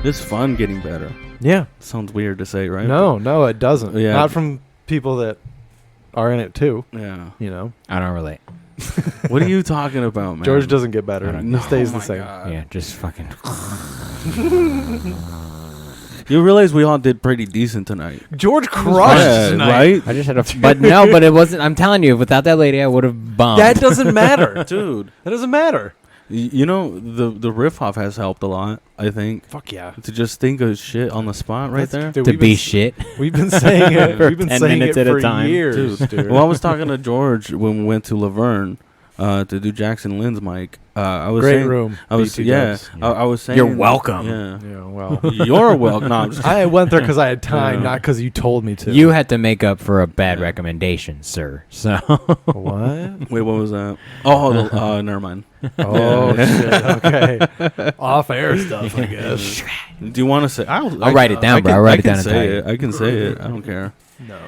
It's fun getting better. Yeah. Sounds weird to say, right? No, it doesn't. Yeah. Not from people that are in it too. Yeah. You know. I don't relate. What are you talking about, man? George doesn't get better. He stays the same. God. Yeah, just fucking. You realize we all did pretty decent tonight. George crushed tonight. Right? I just had a. But no, but it wasn't. I'm telling you, without that lady, I would have bombed. That doesn't matter. Dude. That doesn't matter. You know, the riff off has helped a lot, I think. Fuck yeah. To just think of shit on the spot right there. Dude, to be shit. We've been saying it. We've been 10 saying minutes it at a for time. years, dude. Well, I was talking to George when we went to Laverne to do Jackson Lynn's mic. I was Great saying, room. I was BT yeah. Dubs. I was saying You're welcome. Yeah. Yeah, well. You're welcome. No, I'm just I went there because I had time, Yeah. not because you told me to. You had to make up for a bad recommendation, sir. So. What? Wait, what was that? Oh, never mind. Oh, shit. Okay. Off-air stuff, I guess. Do you want to say? I'll write it down, bro. I'll write it down and tell you. I can say it. I don't care. No.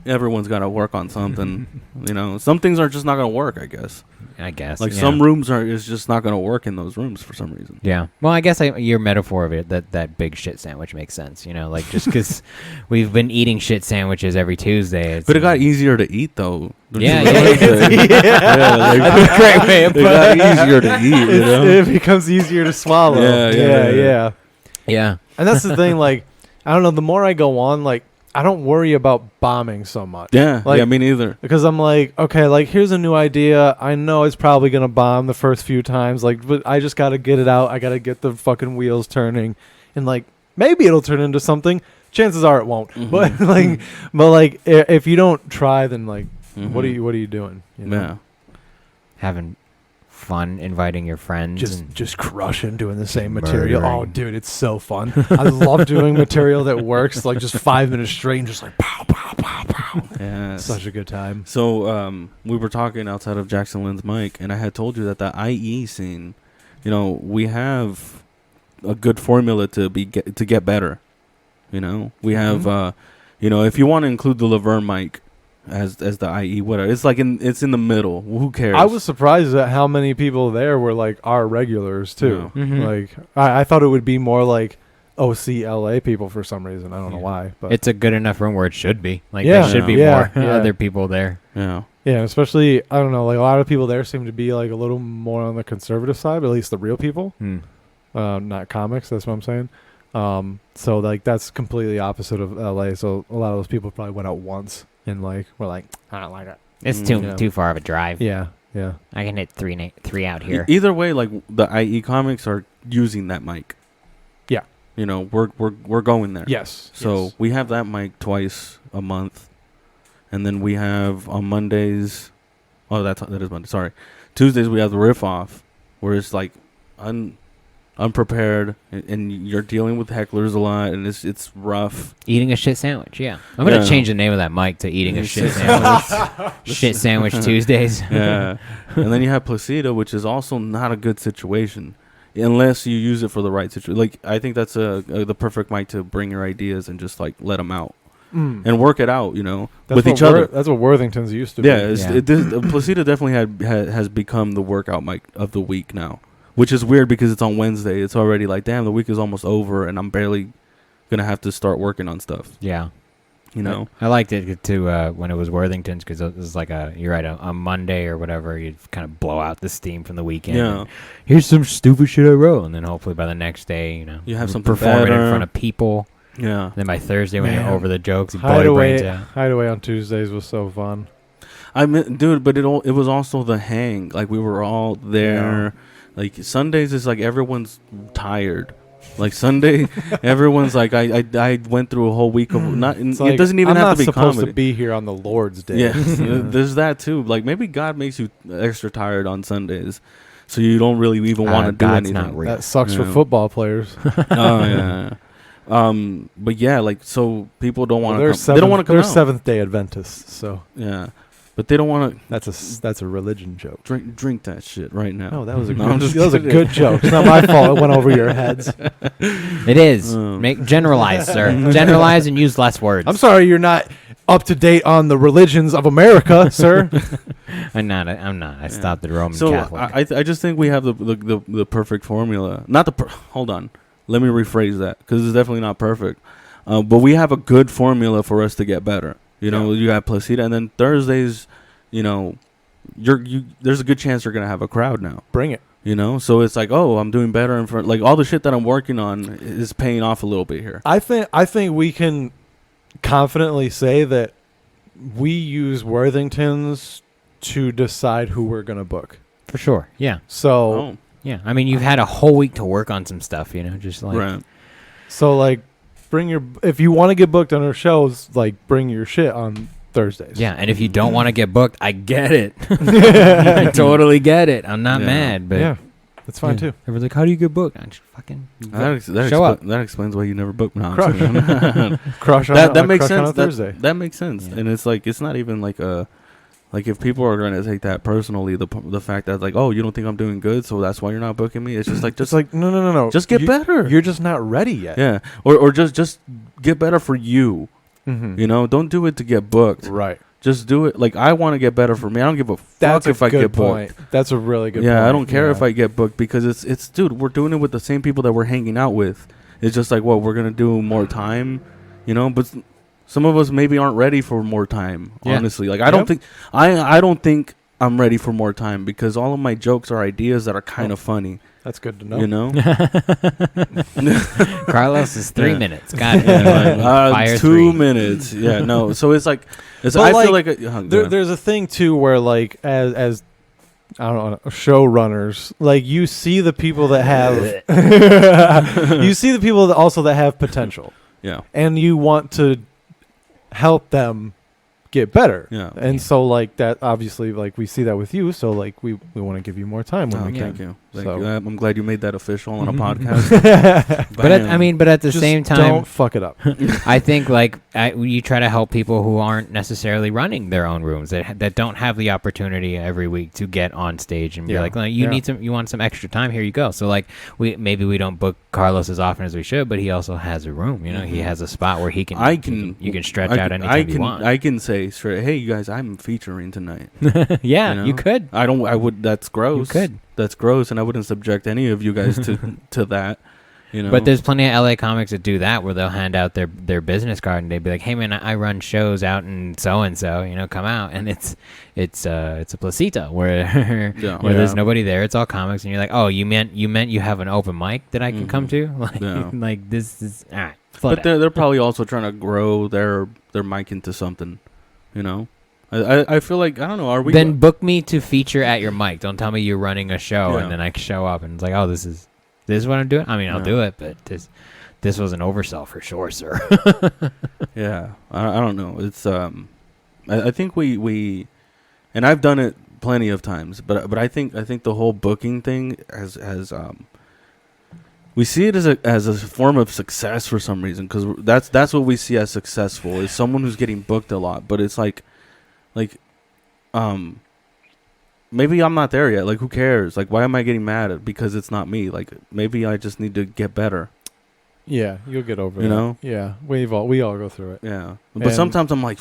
Everyone's got to work on something. You know, some things are just not going to work, I guess. I guess. Like yeah. some rooms is just not going to work in those rooms for some reason. Yeah. Well, I guess your metaphor of it, that big shit sandwich makes sense. You know, like just because we've been eating shit sandwiches every Tuesday. But it got easier to eat, though. Yeah, That's a great way of it got easier to eat, you know? It becomes easier to swallow. Yeah. Yeah. And that's the thing, like, I don't know, the more I go on, like, I don't worry about bombing so much. Yeah, Like, yeah, me neither. Because I'm like, okay, like, here's a new idea. I know it's probably going to bomb the first few times, like, but I just got to get it out. I got to get the fucking wheels turning. And, like, maybe it'll turn into something. Chances are it won't. Mhm. But like, if you don't try, then, like, Mhm. what are you doing? You know? Yeah. Having fun, inviting your friends. Just crushing, doing the same material. Murdering. Oh, dude, it's so fun. I love doing material that works, like just 5 minutes straight and just like pow, pow, pow, pow. Yeah. Such a good time. So we were talking outside of Jackson Lynn's mic, and I had told you that the IE scene, you know, we have a good formula to get better. You know, we have, you know, if you want to include the Laverne mic as the IE, whatever, it's like it's in the middle. Who cares? I was surprised at how many people there were like our regulars too. Yeah. Mhm. Like I thought it would be more like OCLA people for some reason. I don't know why, but it's a good enough room where it should be. Like Yeah. there should be Yeah. more Yeah. other people there. Yeah. yeah, especially I don't know, like a lot of people there seem to be like a little more on the conservative side, but at least the real people, not comics. That's what I'm saying. So like that's completely opposite of LA. So a lot of those people probably went out once and like were like, I don't like it. It's too far of a drive. Yeah. I can hit three out here. Either way, like the IE comics are using that mic. Yeah. You know, we're going there. Yes. So we have that mic twice a month, and then we have on Mondays. Oh, that is Monday. Sorry, Tuesdays we have the riff off, where it's like unprepared, and you're dealing with hecklers a lot, and it's rough. Eating a shit sandwich, yeah. I'm going to change the name of that mic to Eating a Shit Sandwich. Shit Sandwich Tuesdays. Yeah. And then you have Placido, which is also not a good situation, unless you use it for the right situation. Like, I think that's the perfect mic to bring your ideas and just, like, let them out. And work it out, you know, with each other. That's what Worthington's used to be. Yeah, Placido definitely has become the workout mic of the week now. Which is weird because it's on Wednesday. It's already like, damn, the week is almost over, and I'm barely going to have to start working on stuff. Yeah. You know? I liked it, too, when it was Worthington's, because it was like you're right, a Monday or whatever, you'd kind of blow out the steam from the weekend. Yeah. Here's some stupid shit I wrote, and then hopefully by the next day, you know, you have something perform it in better. front of people. Yeah. And then by Thursday, when you're over the jokes, you blow your Hideaway, brains out. Hideaway on Tuesdays was so fun. I mean, dude, but it was also the hang. Like, we were all there. Yeah. Like, Sundays is like everyone's tired. Like, Sunday, everyone's like, I went through a whole week of not. It's It like, doesn't even I'm have not to be supposed comedy. to be here on the Lord's Day. Yeah, there's that too. Like, maybe God makes you extra tired on Sundays, so you don't really even want to do God's anything. not real. That sucks for Yeah. football players. Oh yeah. But yeah, like, so people don't want to come. They don't want to come They're out. Seventh-day Adventists, so Yeah, but they don't want to that's a religion joke. drink that shit right now. No, that was a No, I'm good, just that was a kidding. good joke. It's not my fault. It went over your heads. It is. Generalize, sir. Generalize and use less words. I'm sorry you're not up to date on the religions of America, sir. I'm not. I stopped the Roman So Catholic. I just think we have the perfect formula. Not hold on. Let me rephrase that because it's definitely not perfect. But we have a good formula for us to get better. You know, you have Placida, and then Thursdays, you know, there's a good chance you're gonna have a crowd now. Bring it. You know, so it's like, oh, I'm doing better in front. Like all the shit that I'm working on is paying off a little bit here. I think we can confidently say that we use Worthington's to decide who we're gonna book. For sure. Yeah. So yeah, I mean, you've had a whole week to work on some stuff, you know, just like Right. So like, if you want to get booked on our shows, like bring your shit on Thursdays. Yeah, and if you don't want to get booked, I get it. I totally get it. I'm not mad, but yeah, that's fine too. Everyone's like, "How do you get booked?" I just fucking That show up. That explains why you never booked me. Crush. Crush on That makes crush on sense. a Thursday. That makes sense. Yeah. And it's like it's not even like a like if people are going to take that personally, the fact that like, oh, you don't think I'm doing good, so that's why you're not booking me. It's just like no. Just get better. You're just not ready yet. Yeah, or just get better for you. Mm-hmm. You know, don't do it to get booked. Right. Just do it. Like I want to get better for me. I don't give a fuck if I get point. booked. That's a really good point. Yeah, I don't care if I get booked because it's dude, we're doing it with the same people that we're hanging out with. It's just like, well, we're gonna do more time, you know. But some of us maybe aren't ready for more time. Yeah. Honestly, like I don't think I'm ready for more time because all of my jokes are ideas that are kind of funny. That's good to know. You know, Carlos is 3 Yeah. minutes. God, fire 2 3. minutes. Yeah, no. So it's like, But I feel like, like there's a thing too where like as I don't know, showrunners, like you see the people that have you see the people that also that have potential, yeah, and you want to help them get better. yeah. And so like that obviously like we see that with you, so like we want to give you more time when Oh, we can. thank you. Thank So- you. I'm glad you made that official on a Mhm. podcast. But at the Just same time, don't fuck it up. I think like you try to help people who aren't necessarily running their own rooms that don't have the opportunity every week to get on stage and be Yeah. like Yeah. you want some extra time, here you go. So like we don't book Carlos as often as we should, but he also has a room, you know, he has a spot where you can stretch out anytime you want. I can say straight, hey, you guys, I'm featuring tonight. Yeah, you know? you could. I would. That's gross. You could. That's gross, and I wouldn't subject any of you guys to that. You know. But there's plenty of LA comics that do that, where they'll hand out their business card and they'd be like, "Hey man, I run shows out in so and so, you know, come out." And it's a placita where there's nobody there. It's all comics, and you're like, "Oh, you meant you have an open mic that I can come to?" Like, like this is all right. But they're probably also trying to grow their mic into something, you know. I feel like, I don't know. Are we then book me to feature at your mic? Don't tell me you're running a show Yeah. and then I show up and it's like, oh, this is what I'm doing. I mean, I'll do it, but this was an oversell for sure, sir. Yeah, I don't know. It's I think we and I've done it plenty of times, but I think the whole booking thing has we see it as a form of success for some reason, because that's what we see as successful, is someone who's getting booked a lot. But it's like maybe I'm not there yet. Like, who cares? Like, why am I getting mad at because it's not me? Like, maybe I just need to get better. Yeah, you'll get over it. You know? Yeah, we all go through it. Yeah. But And- sometimes I'm like,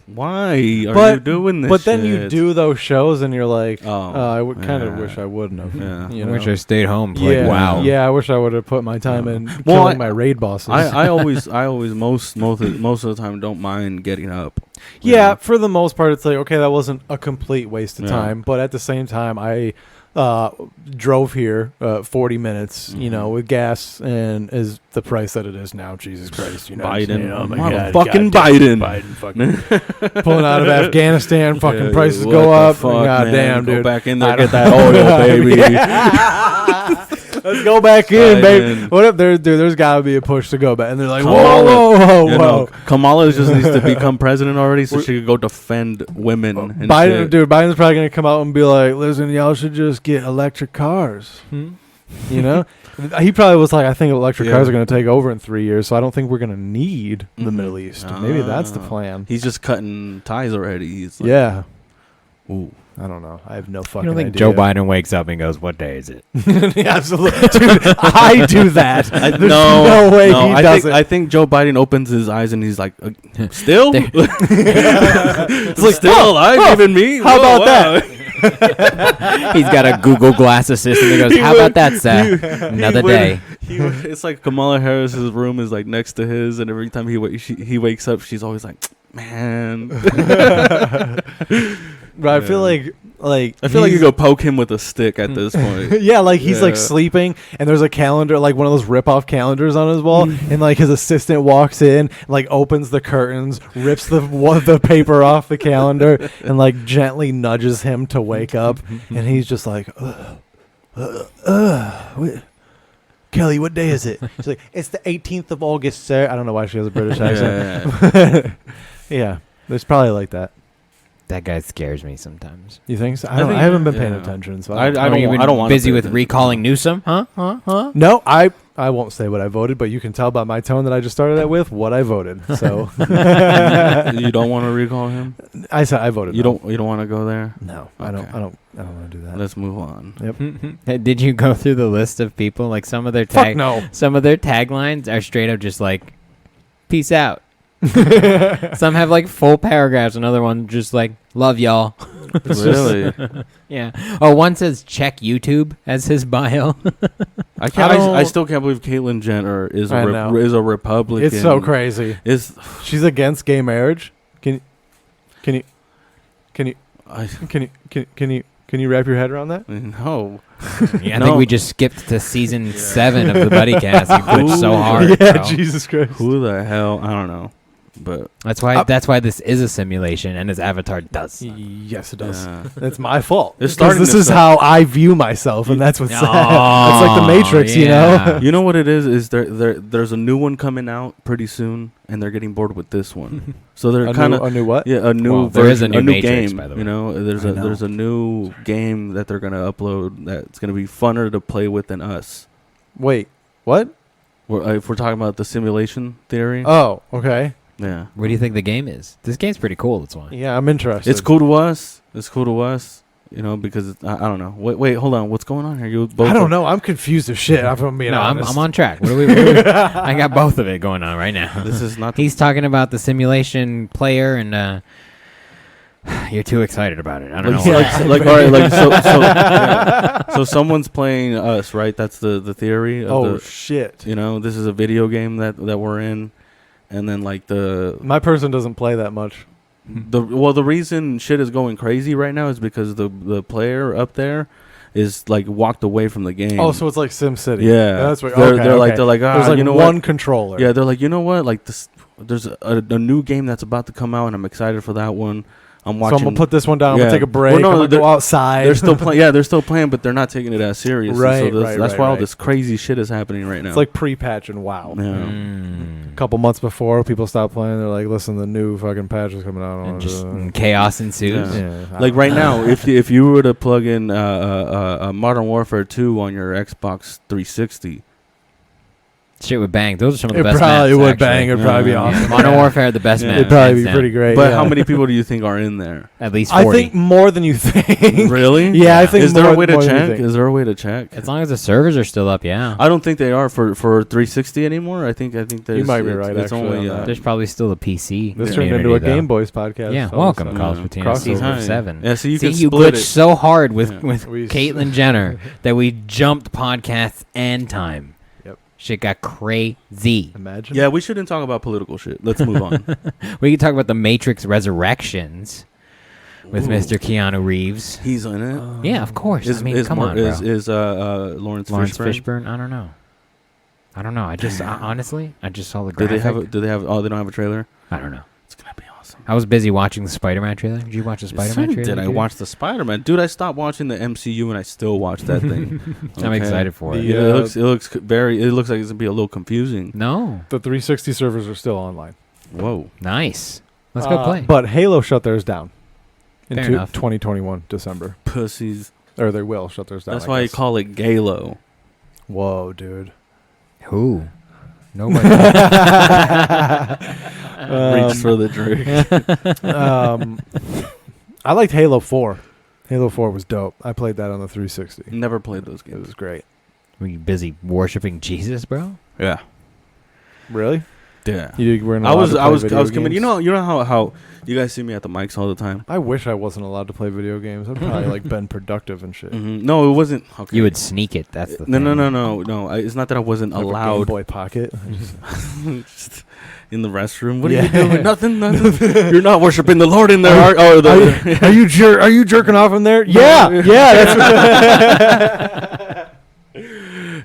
why are you doing this? But then you shit? do those shows and you're like, Oh, I would kind of yeah. wish I wouldn't have. Yeah. You I know? wish I stayed home. Yeah, Wow. Yeah, I wish I would have put my time in Well, killing my raid bosses. I always most of the time don't mind getting up. you Yeah, know? for the most part, it's like, okay, that wasn't a complete waste of Yeah. time. But at the same time, I drove here 40 minutes, you know, with gas, and is the price that it is now. Jesus Christ, you know, Biden, you know, motherfucking goddamn Biden. fucking pulling out of Afghanistan, fucking Yeah, prices what go the up. fuck, God man? damn, Go dude. back in there, I get don't- that oil, baby. Let's go back in, baby. Biden. What if there's got to be a push to go back, and they're like, Kamala. whoa. You know, Kamala just needs to become president already, so she could go defend women. And Biden, shit. dude, Biden's probably gonna come out and be like, "Listen, y'all should just get electric cars." You know, he probably was like, "I think electric Yeah. cars are gonna take over in 3 years, so I don't think we're gonna need the Mhm. Middle East." Maybe that's the Ah. plan. He's just cutting ties already. He's like, Yeah, ooh. I don't know. I have no You fucking don't think idea. Joe Biden wakes up and goes, "What day is it?" Yeah, absolutely, dude. I do that. There's no way he I does think, it. I think Joe Biden opens his eyes and he's like, still? There- It's like, still alive, even me? How Whoa, about wow. He's got a Google Glass assistant that goes, "How about that, sir? Another day." It's like Kamala Harris's room is like next to his, and every time he wakes up, she's always like, man. But I feel like I feel like you go poke him with a stick at this point. yeah, like he's like sleeping, and there's a calendar, like one of those rip-off calendars on his wall, and like his assistant walks in, like opens the curtains, rips the paper off the calendar, and like gently nudges him to wake up, and he's just like, Kelly, what day is it? She's like, it's the 18th of August, sir. I don't know why she has a British accent. Yeah, it's probably like that. That guy scares me sometimes. You think so? I haven't been paying attention, so I don't want. Busy with recalling Newsom, huh? No, I won't say what I voted, but you can tell by my tone that I just started that with what I voted. So you don't want to recall him? I said I voted. You don't want to go there? No, okay. I don't want to do that. Let's move on. Yep. Did you go through the list of people? Like some of their some of their taglines are straight up just like, "Peace out." Some have like full paragraphs. Another one just like, "Love y'all." Really? Yeah. Oh, one says check YouTube as his bio. I still can't believe Caitlyn Jenner is a Republican. It's so crazy. She's against gay marriage? Can you wrap your head around that? No. Yeah, I think we just skipped to season 7 of the Buddycast. You pushed so hard. Yeah, bro. Jesus Christ. Who the hell? I don't know. But that's why this is a simulation, and his avatar does. Yes, it does. Yeah. It's my fault. This is how I view myself, and that's what's sad. It's like the Matrix, you know. You know what it is? Is there's a new one coming out pretty soon, and they're getting bored with this one. So they're kind of a new what? Yeah, a new well, version, there is a new Matrix, game. By the way. You know, there's a new game that they're gonna upload that's gonna be funner to play with than us. Wait, what? If we're talking about the simulation theory. Oh, okay. Yeah. What do you think the game is? This game's pretty cool. That's why. Yeah, I'm interested. It's cool to us. You know, because I don't know. Wait, hold on. What's going on here? You both. I don't know. I'm confused as shit. I'm being honest. I'm on track. What are we I got both of it going on right now. This is not. He's talking about the simulation player, and you're too excited about it. I don't know. So someone's playing us, right? That's the theory. Shit. You know, this is a video game that we're in. And then my person doesn't play that much. The reason shit is going crazy right now is because the player up there is like walked away from the game. Oh, so it's like SimCity. Yeah, that's right. They're like there's like you know one what? controller. Yeah, they're like, you know what? Like this, there's a new game that's about to come out, and I'm excited for that one. I'm watching. So I'm gonna put this one down. I'm gonna take a break. Well, I'm gonna go outside. They're still playing. Yeah, they're still playing, but they're not taking it as serious. Right, That's why all this crazy shit is happening right now. It's like pre-patch and WoW. Yeah. A couple months before people stopped playing, they're like, "Listen, the new fucking patch is coming out." And just chaos ensues. Yeah. Like right now, if you were to plug in Modern Warfare 2 on your Xbox 360. Shit would bang. Those are some of the best maps. It probably would actually. bang. It'd probably be awesome. Modern Warfare, the best map. It'd probably be pretty great. But how many people do you think are in there? At least 40. I think more than you think. Really? Yeah, I think. Is there a way to check? Is there a way to check? As long as the servers are still up, yeah. I don't think they are for 360 anymore. I think there's. You might be right. It's actually, only, there's probably still a PC. This turned into a Game Boys podcast. Yeah, welcome, College Patino Season 7. Yeah, so you glitched so hard with Caitlyn Jenner that we jumped podcasts and time. Shit got crazy. Imagine. Yeah, we shouldn't talk about political shit. Let's move on. We can talk about the Matrix Resurrections with Mr. Keanu Reeves. He's in it. Yeah, of course. Come on, bro. Is Lawrence Fishburne? I don't know. I just honestly, I just saw the graphic. Do they have? Oh, they don't have a trailer. I don't know. It's gonna be awesome. I was busy watching the Spider-Man trailer. Did you watch the Spider-Man trailer? Did I watch the Spider-Man? Dude, I stopped watching the MCU and I still watch that thing. Okay. I'm excited for it. It looks like it's gonna be a little confusing. No. The 360 servers are still online. Whoa. Nice. Let's go play. But Halo shut theirs down in 2021 December. Pussies. Or they will shut theirs down. That's why you call it Galo. Whoa, dude. Who? Nobody. Reach for the drink. I liked Halo 4. Halo 4 was dope. I played that on the 360. Never played those games. It was great. Were you busy worshiping Jesus, bro? Yeah. Really? Yeah. You weren't I allowed was to play video committed. games? You know how you guys see me at the mics all the time. I wish I wasn't allowed to play video games. I'd probably like been productive and shit. Mm-hmm. No, it wasn't. Okay. You would sneak it. That's the no, thing. no. It's not that I wasn't I have a Game allowed. Boy Pocket. Just in the restroom. What are you doing? Nothing. You're not worshiping the Lord in there. Are you jerking off in there? Yeah. That's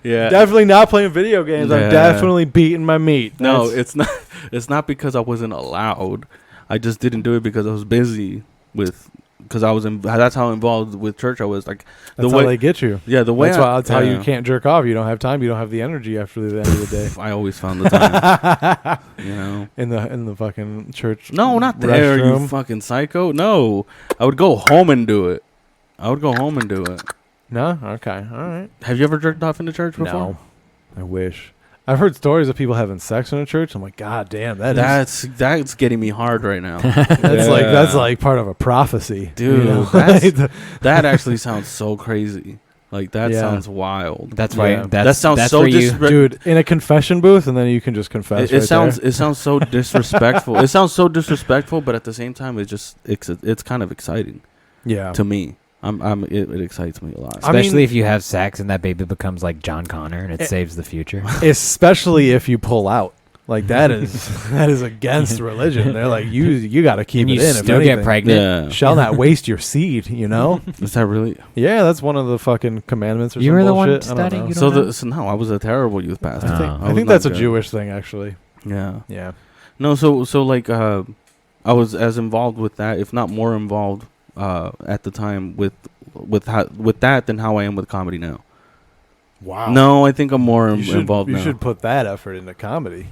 yeah. definitely not playing video games. I'm Yeah. definitely beating my meat. No, That's- it's not. It's not because I wasn't allowed. I just didn't do it because I was busy with. Because I was. That's how involved with church I was. Like that's the how way. they get you. Yeah, the way. That's how you can't jerk off. You don't have time. You don't have the energy after the end of the day. I always found the time. You know. In the fucking church. No, not there, you restroom. fucking psycho. No, I would go home and do it. No. Okay. All right. Have you ever jerked off in the church before? No. I wish. I've heard stories of people having sex in a church. I'm like, God damn, that's getting me hard right now. that's like part of a prophecy, Dude. you know? That actually sounds so crazy. Like that Yeah. sounds wild. That's Yeah. why. That sounds that's so where you. Dude, in a confession booth, and then you can just confess. It sounds so disrespectful. It sounds so disrespectful, but at the same time, it's kind of exciting yeah. to me. It excites me a lot. Especially if you have sex and that baby becomes like John Connor and it saves the future. Especially if you pull out. Like that is against religion. They're like you got to keep And it you in. still if get anything. pregnant. Yeah. Shall not waste your seed. You know. Is that really? Yeah, that's one of the fucking commandments or You some were the one bullshit. I don't studying? know. You don't know? So no, I was a terrible youth pastor. I was think not that's a good. Jewish thing, actually. Yeah. Yeah. No, so like I was as involved with that, if not more involved, at the time with that than how I am with comedy now. Wow. No, I think I'm more involved now. You should put that effort into comedy.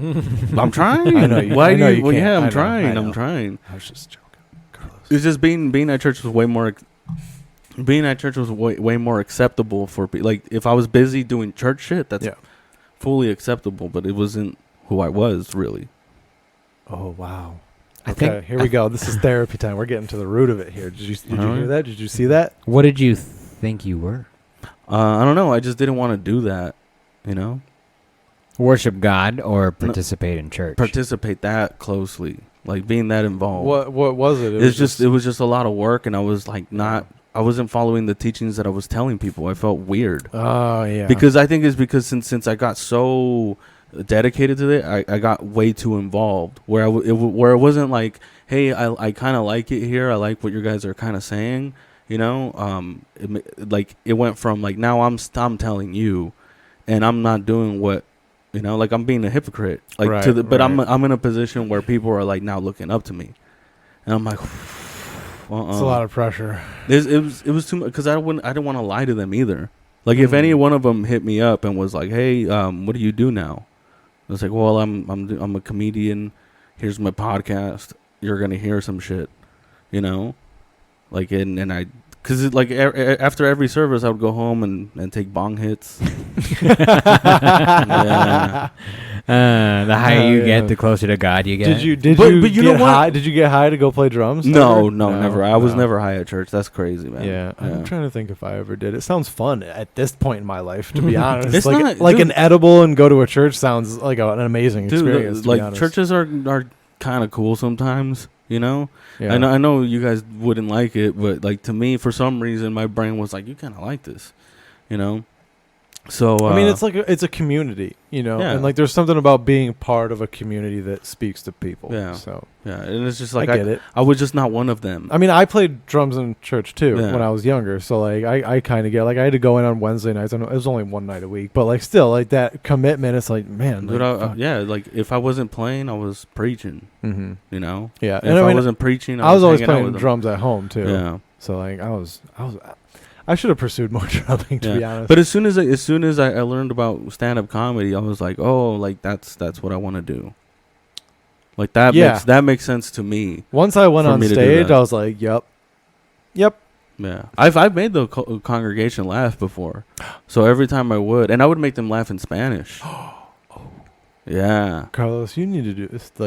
I'm trying. I know you- Why I know do you? you Well, can't. yeah, I I'm know, trying. I know. I'm trying. I was just joking, Carlos. It's just being at church was way more. Being at church was way more acceptable for like if I was busy doing church shit, that's Yeah. fully acceptable. But it wasn't who I was really. Oh wow. I Okay, think- here we go. This is therapy time. We're getting to the root of it here. Did you hear that? Did you see that? What did you think you were? I don't know. I just didn't want to do that. You know. Worship God or participate in church? Participate that closely, like being that involved. What was it? It was just a lot of work, and I was like I wasn't following the teachings that I was telling people. I felt weird. Oh yeah. Because I think it's because since I got so dedicated to it, I got way too involved. Where where it wasn't like, hey, I kind of like it here. I like what you guys are kind of saying. You know, it went from like now I'm telling you, and I'm not doing what. You know, like I'm being a hypocrite, like Right, but right. I'm in a position where people are like now looking up to me, and I'm like, It's a lot of pressure. it was too much because I didn't want to lie to them either. Like if any one of them hit me up and was like, hey, what do you do now? I was like, well, I'm a comedian. Here's my podcast. You're gonna hear some shit, you know, like and I. Because like after every service, I would go home and take bong hits. Yeah. The higher you yeah. get, the closer to God you get. Did you But you know get what? high? Did you get high to go play drums? No, ever? never. I was never high at church. That's crazy, man. Yeah, I'm trying to think if I ever did. It sounds fun at this point in my life, to be honest. It's like not- dude. an edible and go to a church sounds like an amazing Dude, experience. To be like honest. churches are kind of cool sometimes. You know, Yeah. I know you guys wouldn't like it, but like to me, for some reason, my brain was like, you kind of like this, you know. So I mean, it's like it's a community, you know, Yeah. and like there's something about being part of a community that speaks to people. Yeah. So yeah, and it's just like I get it. I was just not one of them. I mean, I played drums in church too Yeah. when I was younger. So like, I kind of get like I had to go in on Wednesday nights. I know it was only one night a week, but like still like that commitment. It's like, man, Dude, like, fuck. yeah, like if I wasn't playing, I was preaching. Mhm. You know, Yeah, And if I mean, wasn't preaching, I was always hanging out playing with them. drums at home too. Yeah, So like I should have pursued more drumming, to be yeah. honest. But as soon as I learned about stand-up comedy, I was like, oh, like that's what I want to do. Like that makes sense to me. Once I went for on me to do stage, that. I was like, yep. Yeah, I've made the congregation laugh before, so every time I would make them laugh in Spanish. Yeah. Carlos, you need to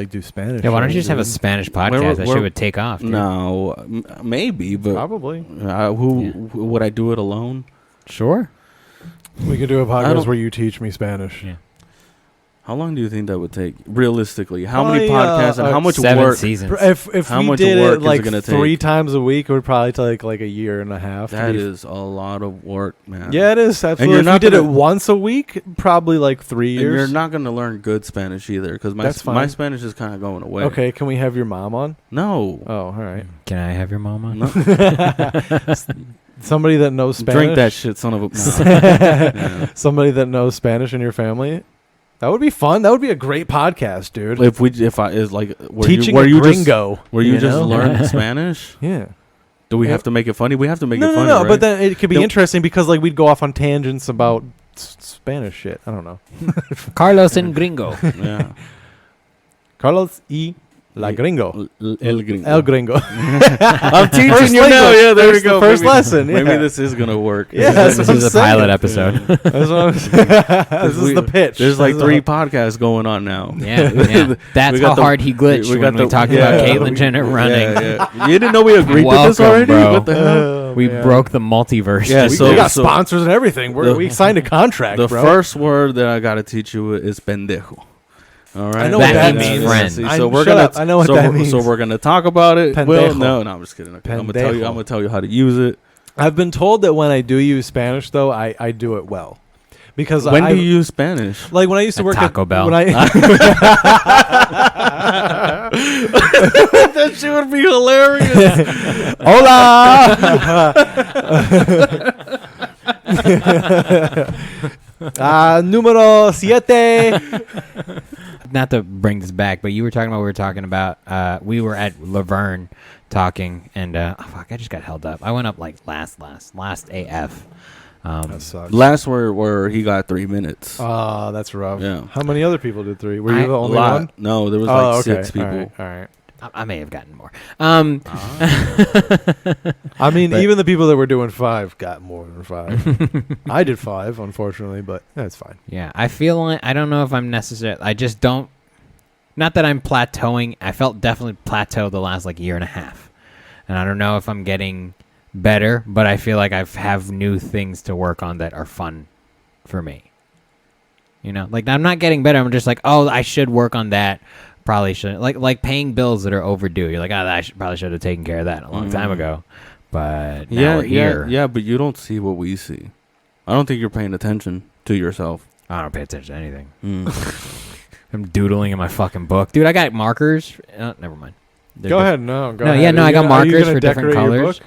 do Spanish. Yeah, why don't you shows, just have a dude. Spanish podcast? Where- That shit would take off. Dude. No, maybe, but Probably. would I do it alone? Sure. We could do a I podcast don't- where you teach me Spanish. Yeah. How long do you think that would take, realistically? How many podcasts and how much 7 work? seasons. If How we much did work it is like it gonna 3 take? times a week, it would probably take like a year and a half. That is a lot of work, man. Yeah, it is. Absolutely. you're If we not did it gonna- once a week, probably like 3 And years. you're not going to learn good Spanish either, because my That's fine. my Spanish is kind of going away. Okay, can we have your mom on? No. Oh, all right. Can I have your mom on? No. Somebody that knows Spanish. Drink that shit, son of a. No. Yeah. Somebody that knows Spanish in your family. That would be fun. That would be a great podcast, dude. If I is like Teaching where a you gringo. just where you just know? learn Spanish. Yeah. Do we have to make it funny? We have to make it No, funny. no, right? but then it could be Don't- interesting because like we'd go off on tangents about Spanish shit. I don't know. Carlos and Gringo. yeah. Carlos y la gringo. El gringo. El gringo. I'm teaching First you now. language. Yeah, there we First- go. the first Maybe- lesson, Maybe yeah. this is gonna work. Yeah, that's This what is I'm a pilot saying. episode. That's what I'm saying. This is the pitch. There's like That's 3 all. podcasts going on now. Yeah, yeah. That's We got how the- hard he glitched when we talked about Caitlyn Jenner running. Yeah, yeah. You didn't know we agreed to this Welcome, already? bro. What the hell? Oh, We man. broke the multiverse. Yeah, We, just so- we got so- sponsors and everything. We signed a contract, The bro. first word that I gotta teach you is pendejo. All right, I know what that Yeah, means. yeah, Friend. see, I- so we're shut gonna. up. I know what so that we're- So means. we're gonna talk about it. Well, Pendejo. no, I'm just kidding. Okay, I'm gonna tell you. Pendejo. I'm gonna tell you how to use it. I've been told that when I do use Spanish, though, I do it well. Because When I, do you use Spanish? like when I used to At work Taco at Bell. When I, That shit would be hilarious. Hola. Número 7. Not to bring this back, but we were talking about we were at Laverne talking, and fuck, I just got held up. I went up like last AF. That sucks. Last where he got 3 minutes. Oh, that's rough. Yeah. How many other people did 3? Were you the A only lot. one? No, there was Oh, like okay. 6 people. All right. I may have gotten more. I mean, But- even the people that were doing 5 got more than 5. I did 5, unfortunately, but that's fine. Yeah, I feel like I don't know if I'm necessarily. I just don't. Not that I'm plateauing. I felt definitely plateaued the last like year and a half, and I don't know if I'm getting better, but I feel like I have new things to work on that are fun for me. You know, like I'm not getting better. I'm just like, oh, I should work on that. Probably should like paying bills that are overdue. You're like, oh, I probably should have taken care of that a long time ago. But now we're here. Yeah, but you don't see what we see. I don't think you're paying attention to yourself. I don't pay attention to anything. I'm doodling in my fucking book, dude. I got markers. Never mind. Go ahead. No, go No, ahead. yeah, no, Are I you got gonna- are you markers gonna for different decorate your colors. book?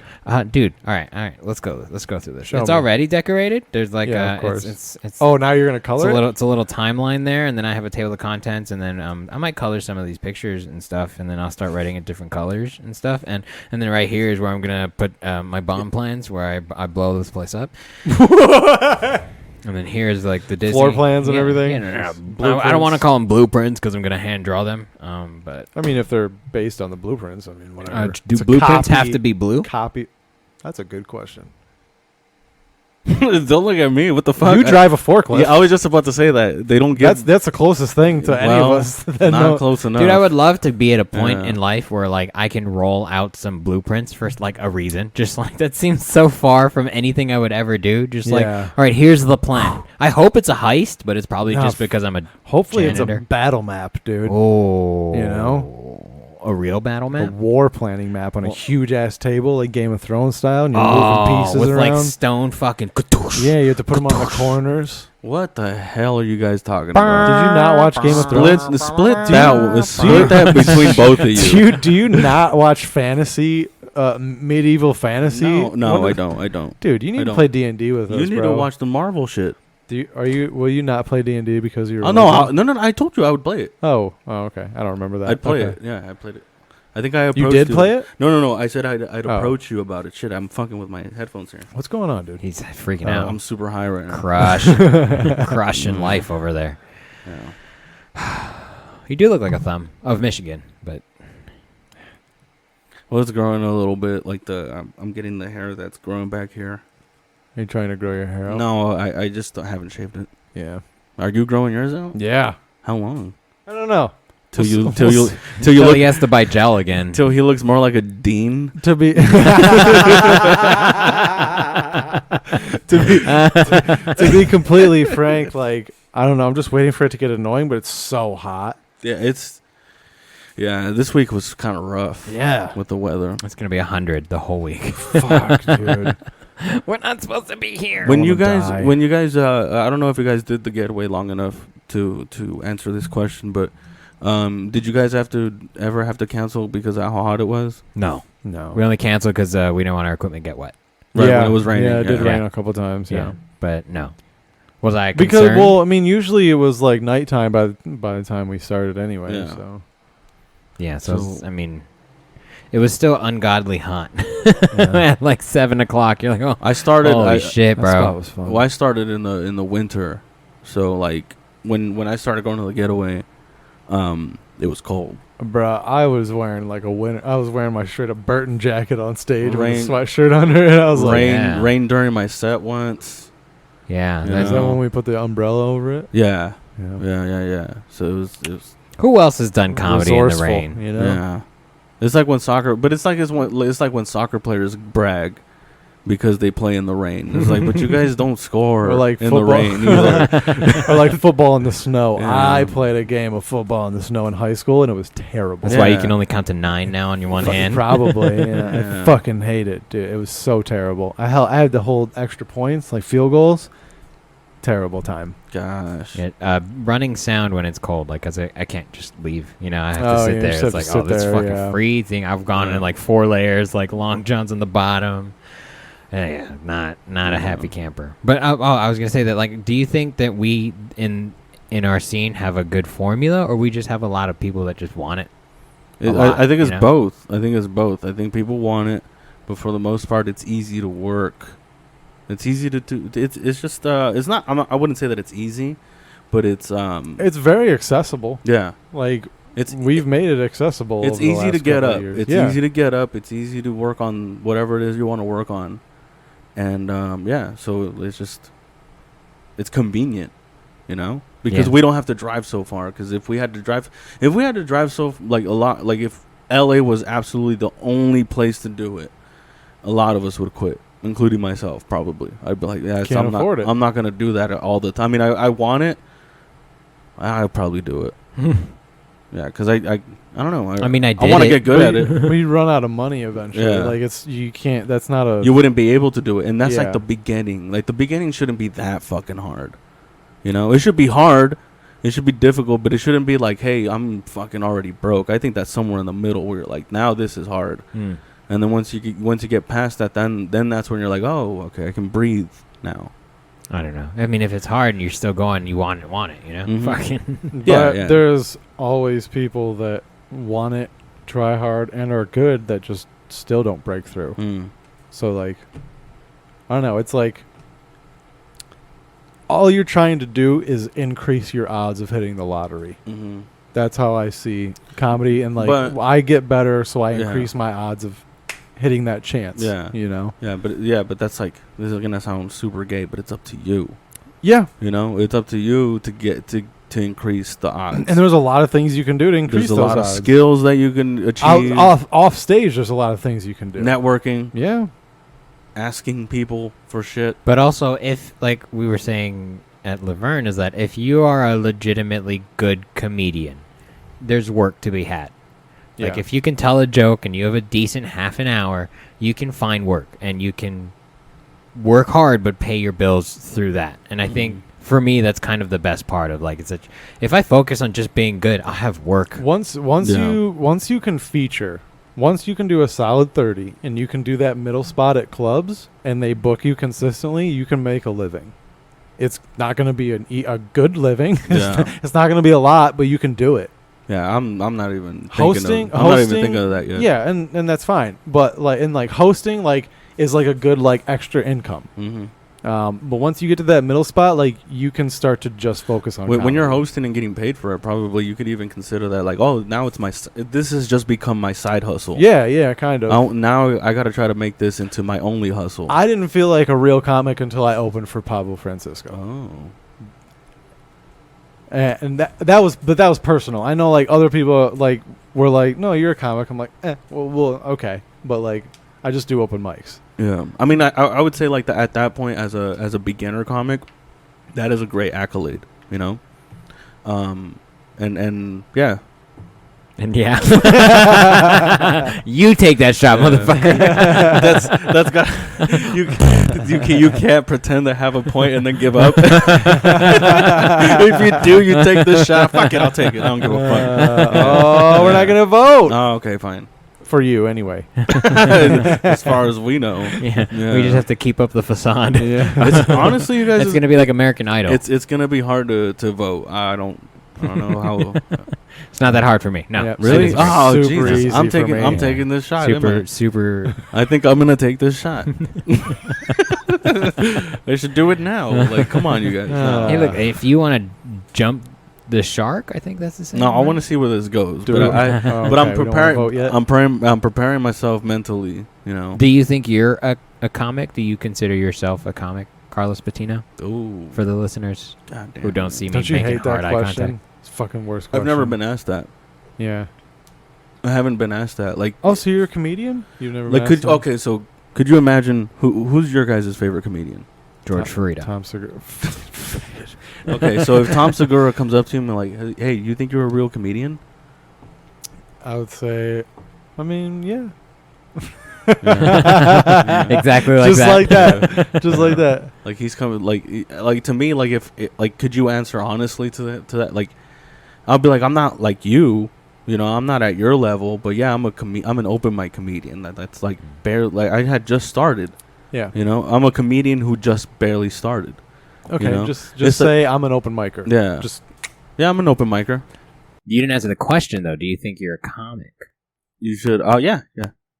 Dude, all right. Let's go through this. Show It's me. already decorated. There's like Yeah, of course. it's Oh, now you're gonna it's color a it? little timeline there, and then I have a table of contents, and then I might color some of these pictures and stuff, and then I'll start writing in different colors and stuff, and then right here is where I'm gonna put my bomb plans where I blow this place up. And then here's like the Disney Floor plans and yeah, everything? Yeah, no. I Blueprints? don't want to call them blueprints because I'm gonna hand draw them. But I mean, if they're based on the blueprints, I mean, whatever. do It's a blueprints have copy- to be blue? Copy. That's a good question. Don't look at me. What the fuck? You drive a forklift. Yeah, I was just about to say that. They don't get That's the closest thing to any of well, us. That not know. close enough. Dude, I would love to be at a point Yeah. in life where like I can roll out some blueprints for like a reason. Just like that seems so far from anything I would ever do. Just like, Yeah. all right, here's the plan. I hope it's a heist, but it's probably No, just because I'm a Hopefully, it's janitor. a battle map, dude. oh, You know? a real battle A map. war planning map on a Well- huge ass table, like Game of Thrones style, and you're Oh, moving pieces with around. like stone fucking. Yeah, you have to put them on the corners. What the hell are you guys talking about? Did you not watch Game of Thrones? Split that between both of you. Do you not watch fantasy, medieval fantasy? No, What I is- don't. Dude, you I need to don't. play D&D with us, You need bro. to watch the Marvel shit. Will you not play D&D because you're? Oh no, no! I told you I would play it. Oh, okay. I don't remember that. I'd play Okay. it. Yeah, I played it. I think I approached You did play it? No. I said I'd Oh. approach you about it. Shit, I'm fucking with my headphones here. What's going on, dude? He's freaking Oh. out. I'm super high right now. Crushing life over there. Yeah. You do look like a thumb of Michigan, but Well, it's growing a little bit. Like I'm getting the hair that's growing back here. Are you trying to grow your hair out? No, I just haven't shaved it. Yeah. Are you growing yours out? Yeah. How long? I don't know. Till We'll you s- till we'll you s- till you till look he has to buy gel again. till he looks more like a dean. To be to be completely frank, like I don't know. I'm just waiting for it to get annoying, but it's so hot. Yeah, this week was kind of rough. Yeah. With the weather. It's going to be 100 the whole week. Fuck, dude. We're not supposed to be here. When you guys, I don't know if you guys did the getaway long enough to answer this question, but did you guys ever have to cancel because of how hot it was? No. We only canceled because we didn't want our equipment to get wet. Right, when it was raining. Yeah, it did rain a couple times. Yeah, but no. Was I concerned? Because, well, I mean, usually it was like nighttime by the time we started anyway. Yeah. So. Yeah. So I mean, it was still ungodly hot. At like 7 o'clock, you're like, oh, I started. Holy shit, bro! That was fun. Well, I started in the winter, so like when I started going to the getaway, it was cold. Bruh, I was wearing like a winter. I was wearing my straight up Burton jacket on stage with a Rain- sweatshirt under it. I was like, rain during my set once. Yeah. Yeah. is that when we put the umbrella over it? Yeah. Yeah. So it was Who else has done comedy in the resourceful, rain? You know? yeah. It's like when soccer players brag because they play in the rain. It's like, but you guys don't score Or like in football. the rain either. Or like football in the snow. Yeah. I played a game of football in the snow in high school, and it was terrible. That's why you can only count to 9 now on your one hand. Probably. Yeah. Yeah. I fucking hate it, dude. It was so terrible. I had to hold extra points, like field goals. Terrible time. Gosh. Yeah, running sound when it's cold, like, cause I can't just leave. You know, I have to Oh, sit yeah, there. you It's have like, to sit this there, fucking yeah. freezing. I've gone in like 4 layers, like long johns on the bottom. Yeah, not a happy camper. But I was gonna say that, like, do you think that we in our scene have a good formula, or we just have a lot of people that just want it? I think it's you know? both. I think people want it, but for the most part, it's easy to work. It's easy to do. It's just it's not. I wouldn't say that it's easy, but it's very accessible. Yeah, Like it's we've made it accessible. It's over the easy to last get couple of up. years. It's Yeah. easy to get up. It's easy to work on whatever it is you want to work on, and so it's convenient, you know, because we don't have to drive so far. Because if we had to drive so like a lot, like if LA was absolutely the only place to do it, a lot of us would quit, including myself. Probably, I'd be like, yeah, Can't afford it. I'm not gonna do that all the time. I mean, I want it. I'd probably do it. Yeah, because I don't know. I mean, I want to get good at it. We run out of money eventually. Yeah. Like you can't. That's not a. You wouldn't be able to do it, and that's Yeah. like the beginning. Like the beginning shouldn't be that fucking hard. You know, it should be hard. It should be difficult, but it shouldn't be like, hey, I'm fucking already broke. I think that's somewhere in the middle where you're like, now this is hard. And then once you get past that, then that's when you're like, oh, okay, I can breathe now. I don't know. I mean, if it's hard and you're still going, you want it, you know? Mhm. Fucking. But Yeah. there's always people that want it, try hard, and are good that just still don't break through. So like, I don't know. It's like all you're trying to do is increase your odds of hitting the lottery. Mm-hmm. That's how I see comedy, and like But- I get better, so I Yeah. increase my odds of hitting that chance. Yeah. You know. But that's like, this is gonna sound super gay, but it's up to you. Yeah. You know, it's up to you to get to increase the odds. And there's a lot of things you can do to increase There's a those lot of odds. skills that you can achieve. Off stage, there's a lot of things you can do. Networking, Yeah. asking people for shit. But also, if, like we were saying at Laverne, is that if you are a legitimately good comedian, there's work to be had. Like, Yeah. if you can tell a joke and you have a decent half an hour, you can find work and you can work hard but pay your bills through that. And I think for me, that's kind of the best part of, like, if I focus on just being good, I'll have work. Once you can feature, once you can do a solid 30 and you can do that middle spot at clubs and they book you consistently, you can make a living. It's not going to be a good living. Yeah. It's not going to be a lot, but you can do it. Yeah, I'm not even Hosting, I'm not even thinking of that yet. Yeah, and that's fine. But like hosting is like a good like extra income. Mm-hmm. But once you get to that middle spot, like you can start to just focus on When you're comedy. hosting and getting paid for it, probably you could even consider that like, oh, now it's this has just become my side hustle. Yeah, kind of. Now I got to try to make this into my only hustle. I didn't feel like a real comic until I opened for Pablo Francisco. Oh. And that was personal. I know like other people like were like, no, you're a comic. I'm like, well, okay, but like I just do open mics. Yeah, I mean, I would say like at that point as a beginner comic, that is a great accolade. you know. And yeah. And yeah, you take that shot, motherfucker. that's got you can't pretend to have a point and then give up. If you do, you take the shot. Fuck it, I'll take it. I don't give a fuck. We're not gonna vote. Oh, okay, fine. For you, anyway. As far as we know, yeah, we just have to keep up the facade. Yeah. Honestly, you guys, it's gonna be like American Idol. It's gonna be hard to vote. I don't know how. It's not that hard for me. No, Yep. Really? Oh, Super Jesus! easy I'm for me. taking this shot. Super. I think I'm gonna take this shot. They should do it now. Like, come on, you guys. Hey, look, if you want to jump the shark, I think that's the same. No, right? I want to see where this goes. Do But, it. but I'm Okay, we don't wanna preparing. vote yet? I'm preparing myself mentally. You know. Do you think you're a comic? Do you consider yourself a comic, Carlos Patino? Ooh. For the listeners God damn. who don't see me Don't you making hate hard that eye question? contact. It's fucking worst question. I've never been asked that. Yeah. I haven't been asked that. Like, Oh, so you're a comedian? You've never like been asked that? okay, so could you imagine who's your guys' favorite comedian? George Farida. Tom Segura. Okay, so if Tom Segura comes up to him and like, hey, you think you're a real comedian? I would say, I mean, yeah. Exactly like Just that. like that. Just like that. Like he's coming, like to me, like if like, could you answer honestly to that? Like, I'll be like, I'm not like you, you know, I'm not at your level, but yeah, I'm an open mic comedian. That's like barely, like I had just started. Yeah. You know, I'm a comedian who just barely started. Okay, you know? just It's say I'm an open micer. Yeah. Just Yeah, I'm an open micer. You didn't answer the question though. Do you think you're a comic? You should. Oh yeah.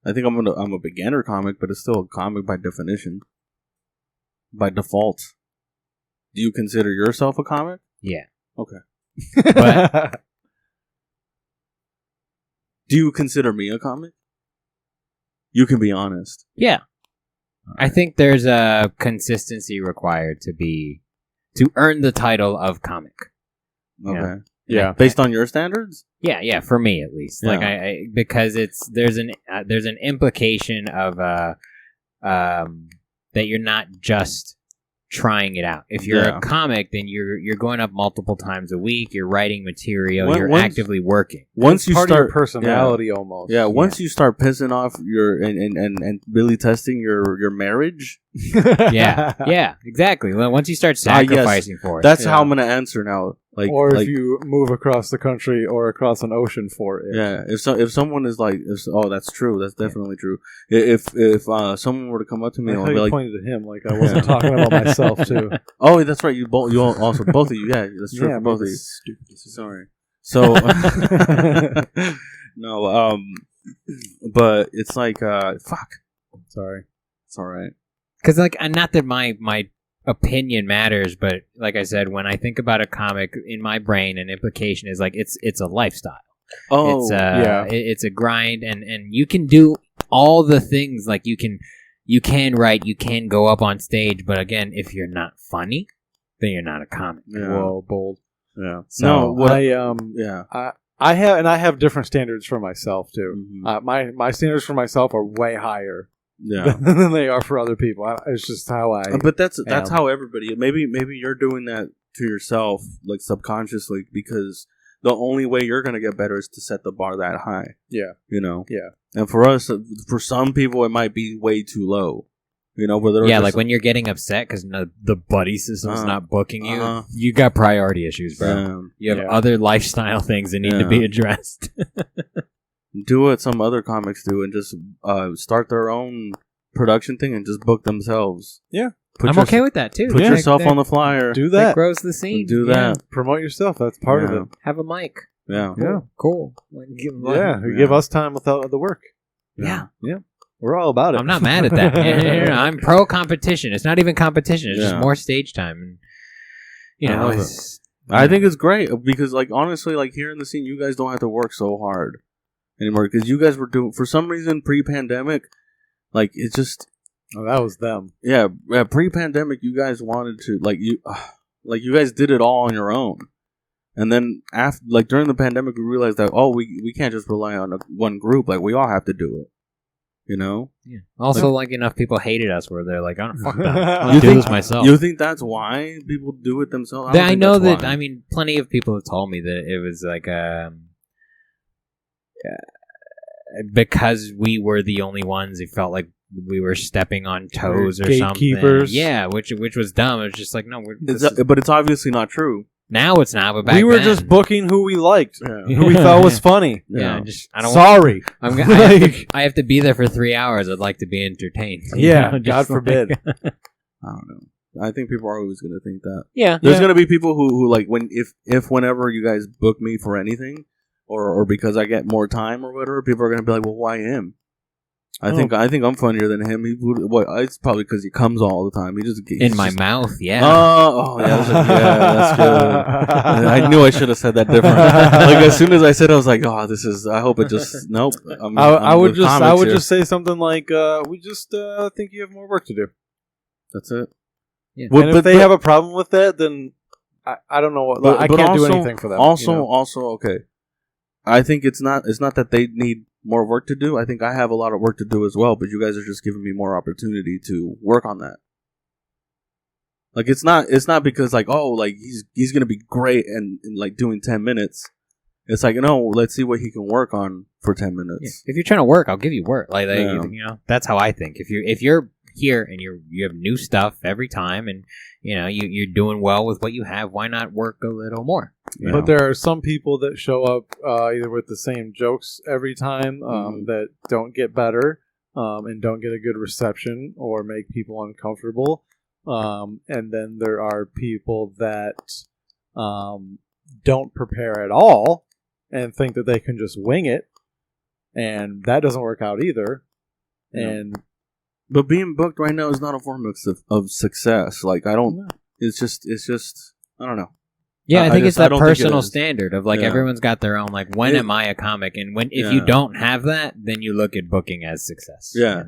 I think I'm a beginner comic, but it's still a comic by definition, by default. Do you consider yourself a comic? Yeah. Okay. But do you consider me a comic? You can be honest. yeah. I think there's a consistency required to earn the title of comic. Okay. Yeah. Based on your standards? Yeah, for me at least. Yeah. Like I because there's an implication of that you're not just trying it out. If you're Yeah. a comic, then you're going up multiple times a week. You're writing material. You're Once- actively working. Once you part start of your personality almost. Yeah, once you start pissing off and really testing your marriage, Yeah, exactly. Well, once you start sacrificing for it, that's Yeah. how I'm gonna answer now. Like, or like, if you move across the country or across an ocean for it. yeah, if someone is like, that's true. That's definitely true. If someone were to come up to me I and like how be you like, pointed at him like I wasn't talking about myself too. oh, that's right. You also both of you. Yeah, that's true for both of you. Sorry. So no, but it's like, fuck. Sorry. It's all right. because like, and not that my opinion matters, but like I said, when I think about a comic in my brain, an implication is like it's a lifestyle. Oh, It's yeah. it's a grind, and you can do all the things. Like you can write, you can go up on stage, but again, if you're not funny, then you're not a comic. yeah. Whoa, bold. Yeah. So, no, what yeah. yeah. I have different standards for myself too. Mhm. My standards for myself are way higher Yeah. than they are for other people. It's just how I. But that's am. how everybody. Maybe you're doing that to yourself, like subconsciously, because the only way you're gonna get better is to set the bar that high. Yeah. You know. Yeah. And for us, for some people, it might be way too low. You know, but yeah, like when you're getting upset because the buddy system's not booking you, Uh-huh. you got priority issues, bro. You have Yeah. other lifestyle things that need to be addressed. do what some other comics do and just start their own production thing and just book themselves. Yeah. I'm okay with that too. Put Yeah, yourself that- on the flyer. Do that that. grows the scene. Do Yeah. that. Promote yourself. That's part of Yeah. it. Have a mic. Yeah. Yeah. Cool. Like, give 'em Yeah. money. Give us time without the work. Yeah. We're all about it. I'm not mad at that. I'm pro competition. It's not even competition. It's just Yeah. more stage time. And, you I know, love it's, I think it's great because, like, honestly, like here in the scene, you guys don't have to work so hard anymore because you guys were doing, for some reason, pre-pandemic, like it's just, Oh, that was them. yeah, pre-pandemic, you guys wanted to, like you guys did it all on your own, and then after, like during the pandemic, we realized that we can't just rely on one group, like we all have to do it, You know. Yeah. Also, like enough people hated us where they're like, "Oh, fuck that! I'll You do think- this myself." You think that's why people do it themselves? I don't I think know that's that. why. I mean, plenty of people have told me that it was like because we were the only ones. It felt like we were stepping on toes or gatekeepers. something. Yeah, which was dumb. It was just like, no, but it's obviously not true. now it's not. But back We were then, just booking who we liked, Yeah. who we thought was funny. Yeah, Yeah. just I don't. Sorry. I have to be there for 3 hours. I'd like to be entertained. Yeah, Just God forbid. I don't know. I think people are always going to think that. Yeah, There's going to be people who like whenever you guys book me for anything, or because I get more time or whatever, people are going to be like, well, why him? I think I'm funnier than him. It's probably because he comes all the time. He just in my mouth. Yeah. That's good. I knew I should have said that different. Like as soon as I said, I was like, oh, this is. I hope it just nope. I would just say something like, we just think you have more work to do. That's it. Yeah. And if they have a problem with that, then I don't know what. I can't do anything for them. Also, okay. I think it's not that they need more work to do. I think I have a lot of work to do as well, but you guys are just giving me more opportunity to work on that. Like it's not because like, oh, like he's gonna be great and like doing 10 minutes. It's like, no, let's see what he can work on for 10 minutes. Yeah. If you're trying to work, I'll give you work. Like Yeah. you know, that's how I think. If you're here and you have new stuff every time, and you know you're doing well with what you have, why not work a little more? But there are some people that show up either with the same jokes every time that don't get better and don't get a good reception or make people uncomfortable. And then there are people that don't prepare at all and think that they can just wing it. And that doesn't work out either. Yeah. And But being booked right now is not a form of success. Like I don't. It's just. I don't know. Yeah, I think it's that don't think it personal is. standard of like Yeah. everyone's got their own like when Yeah. am I a comic, and when if Yeah. you don't have that, then you look at booking as success. Yeah.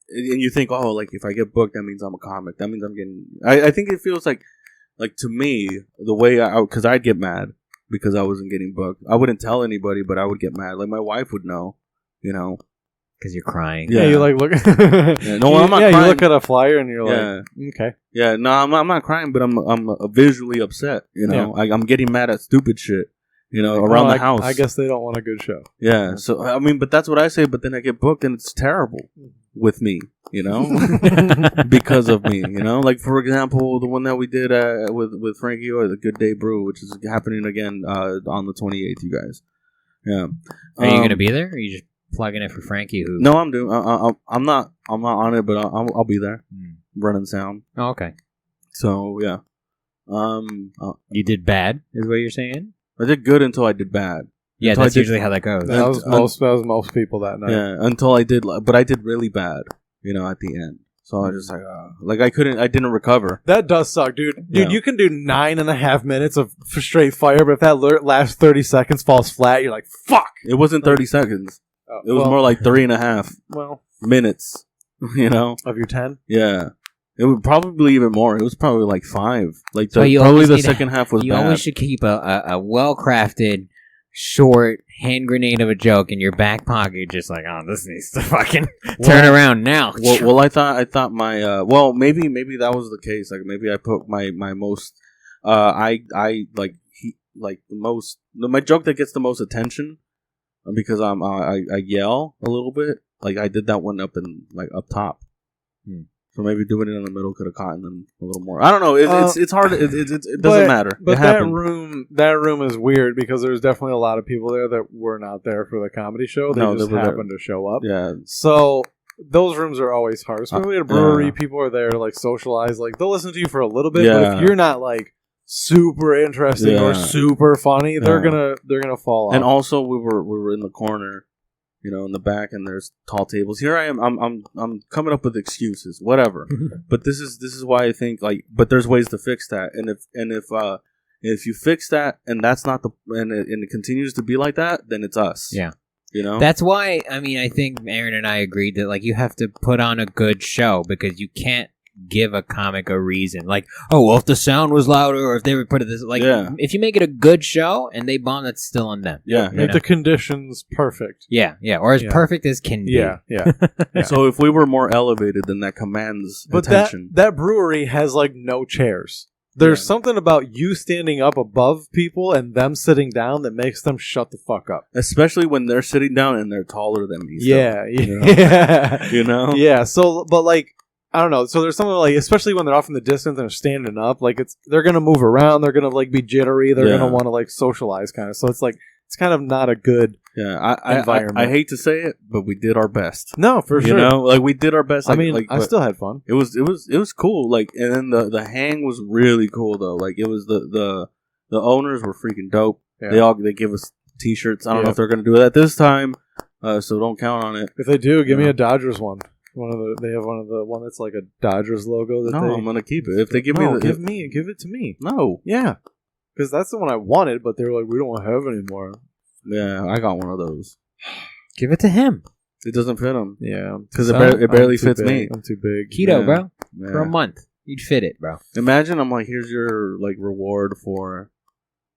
And you think, oh, like if I get booked, that means I'm a comic. That means I'm getting. I think it feels like to me the way because I'd get mad because I wasn't getting booked. I wouldn't tell anybody, but I would get mad. Like my wife would know, you know. because you're crying. Yeah. you like look. No, I'm not you crying. look at a flyer and you're Yeah. like, okay. Yeah, no, I'm not crying, but I'm visually upset. You know, I'm getting mad at stupid shit. You know, around the house. I guess they don't want a good show. Yeah. So I mean, but that's what I say. But then I get booked, and it's terrible with me. You know, because of me. You know, like for example, the one that we did with Frankie or the Good Day Brew, which is happening again on the 28th. You guys. Yeah. Are you going to be there? Or are you just plugging it for Frankie? Who? No, I'm doing. I'm not on it, but I'll be there, running sound. Oh, okay. So yeah. You did bad, is what you're saying? I did good until I did bad. Yeah, Until that's I did- usually how that goes. That was most people that night. Yeah, until I did, but I did really bad. You know, at the end. So I was just like I didn't recover. That does suck, dude. Yeah. You can do 9.5 minutes of straight fire, but if that last 30 seconds falls flat, you're like, fuck. It wasn't 30 seconds. It was more like 3.5 minutes. You know, of your 10. Yeah, it would probably even more. It was probably like 5. Like So you probably always the need second half was You bad. always should keep a well-crafted, short hand grenade of a joke in your back pocket, just like, oh, this needs to fucking turn around now. Well, I thought my maybe that was the case. Like maybe I put my most my joke that gets the most attention because I yell a little bit. Like I did that one up top. So maybe doing it in the middle could have caught them a little more. I don't know. It's hard. It doesn't matter. But that room is weird because there's definitely a lot of people there that were not there for the comedy show. They just happened to show up. Yeah. So those rooms are always hard, especially at a brewery. People are there to like socialize. Like they'll listen to you for a little bit, but if you're not like super interesting or super funny, they're gonna fall off. And also, we were in the corner. You know, in the back, and there's tall tables. Here I am. I'm coming up with excuses, whatever. But this is why I think but there's ways to fix that. And if you fix that, and that's not and it continues to be like that, then it's us. Yeah. You know. That's why. I mean, I think Aaron and I agreed that like you have to put on a good show because you can't give a comic a reason. Like, oh, well, if the sound was louder or if they would put it this... Like, if you make it a good show and they bomb, that's still on them. Yeah. Make the conditions perfect. Yeah. Or as perfect as can be. Yeah. So if we were more elevated, then that commands attention. That brewery has, like, no chairs. There's something about you standing up above people and them sitting down that makes them shut the fuck up. Especially when they're sitting down and they're taller than me. Yeah. You know? Yeah, so, but, like, I don't know. So there's something like, especially when they're off in the distance and they're standing up, like, they're going to move around. They're going to, like, be jittery. They're going to want to, like, socialize kind of. So it's, like, it's kind of not a good environment. I hate to say it, but we did our best. No, for sure. You know, like we did our best. Like, I mean, I still had fun. It was cool. Like, and then the hang was really cool though. Like, it was the owners were freaking dope. Yeah. They give us T-shirts. I don't know if they're gonna do that this time, so don't count on it. If they do, give me a Dodgers one. They have one that's like a Dodgers logo. I'm gonna keep it. If they give give it to me. No, yeah. Because that's the one I wanted, but they were like, we don't have it anymore. Yeah, I got one of those. Give it to him. It doesn't fit him. Yeah. Because it barely fits me. I'm too big. Keto, bro. Yeah. For a month. You'd fit it, bro. Imagine I'm like, here's your like reward for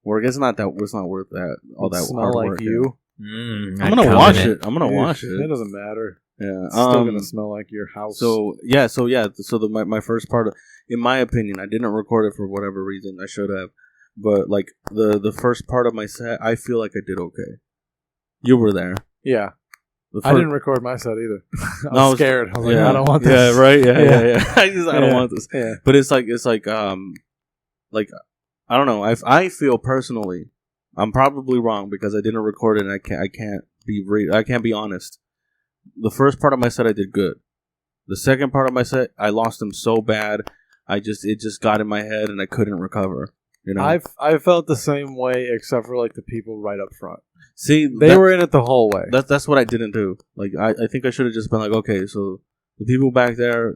work. It's not worth that. All that smell like work, you. I'm gonna wash it. I'm gonna wash it. It doesn't matter. Yeah. It's still gonna smell like your house. So my first part, in my opinion, I didn't record it for whatever reason. I should have. But, like, the first part of my set, I feel like I did okay. You were there. Yeah. I didn't record my set either. I was scared. I was like, I don't want this. Yeah, right? Yeah. I don't want this. Yeah. But it's like, I don't know. I feel personally, I'm probably wrong because I didn't record it and I can't be honest. The first part of my set, I did good. The second part of my set, I lost him so bad, it just got in my head and I couldn't recover. You know? I felt the same way, except for like the people right up front. See, they were in it the whole way. That's what I didn't do. Like I think I should have just been like, okay, so the people back there,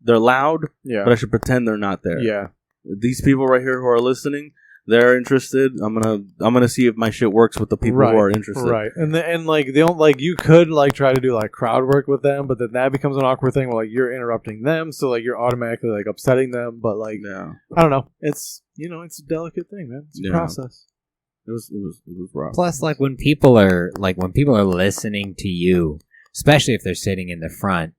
they're loud, but I should pretend they're not there. Yeah. These people right here who are listening, they're interested. I'm gonna see if my shit works with the people who are interested. Right. And like they don't like you could like try to do like crowd work with them, but then that becomes an awkward thing where like you're interrupting them, so like you're automatically like upsetting them. But like I don't know. It's it's a delicate thing, man. It's a process. It was rough. Plus, like when people are listening to you, especially if they're sitting in the front,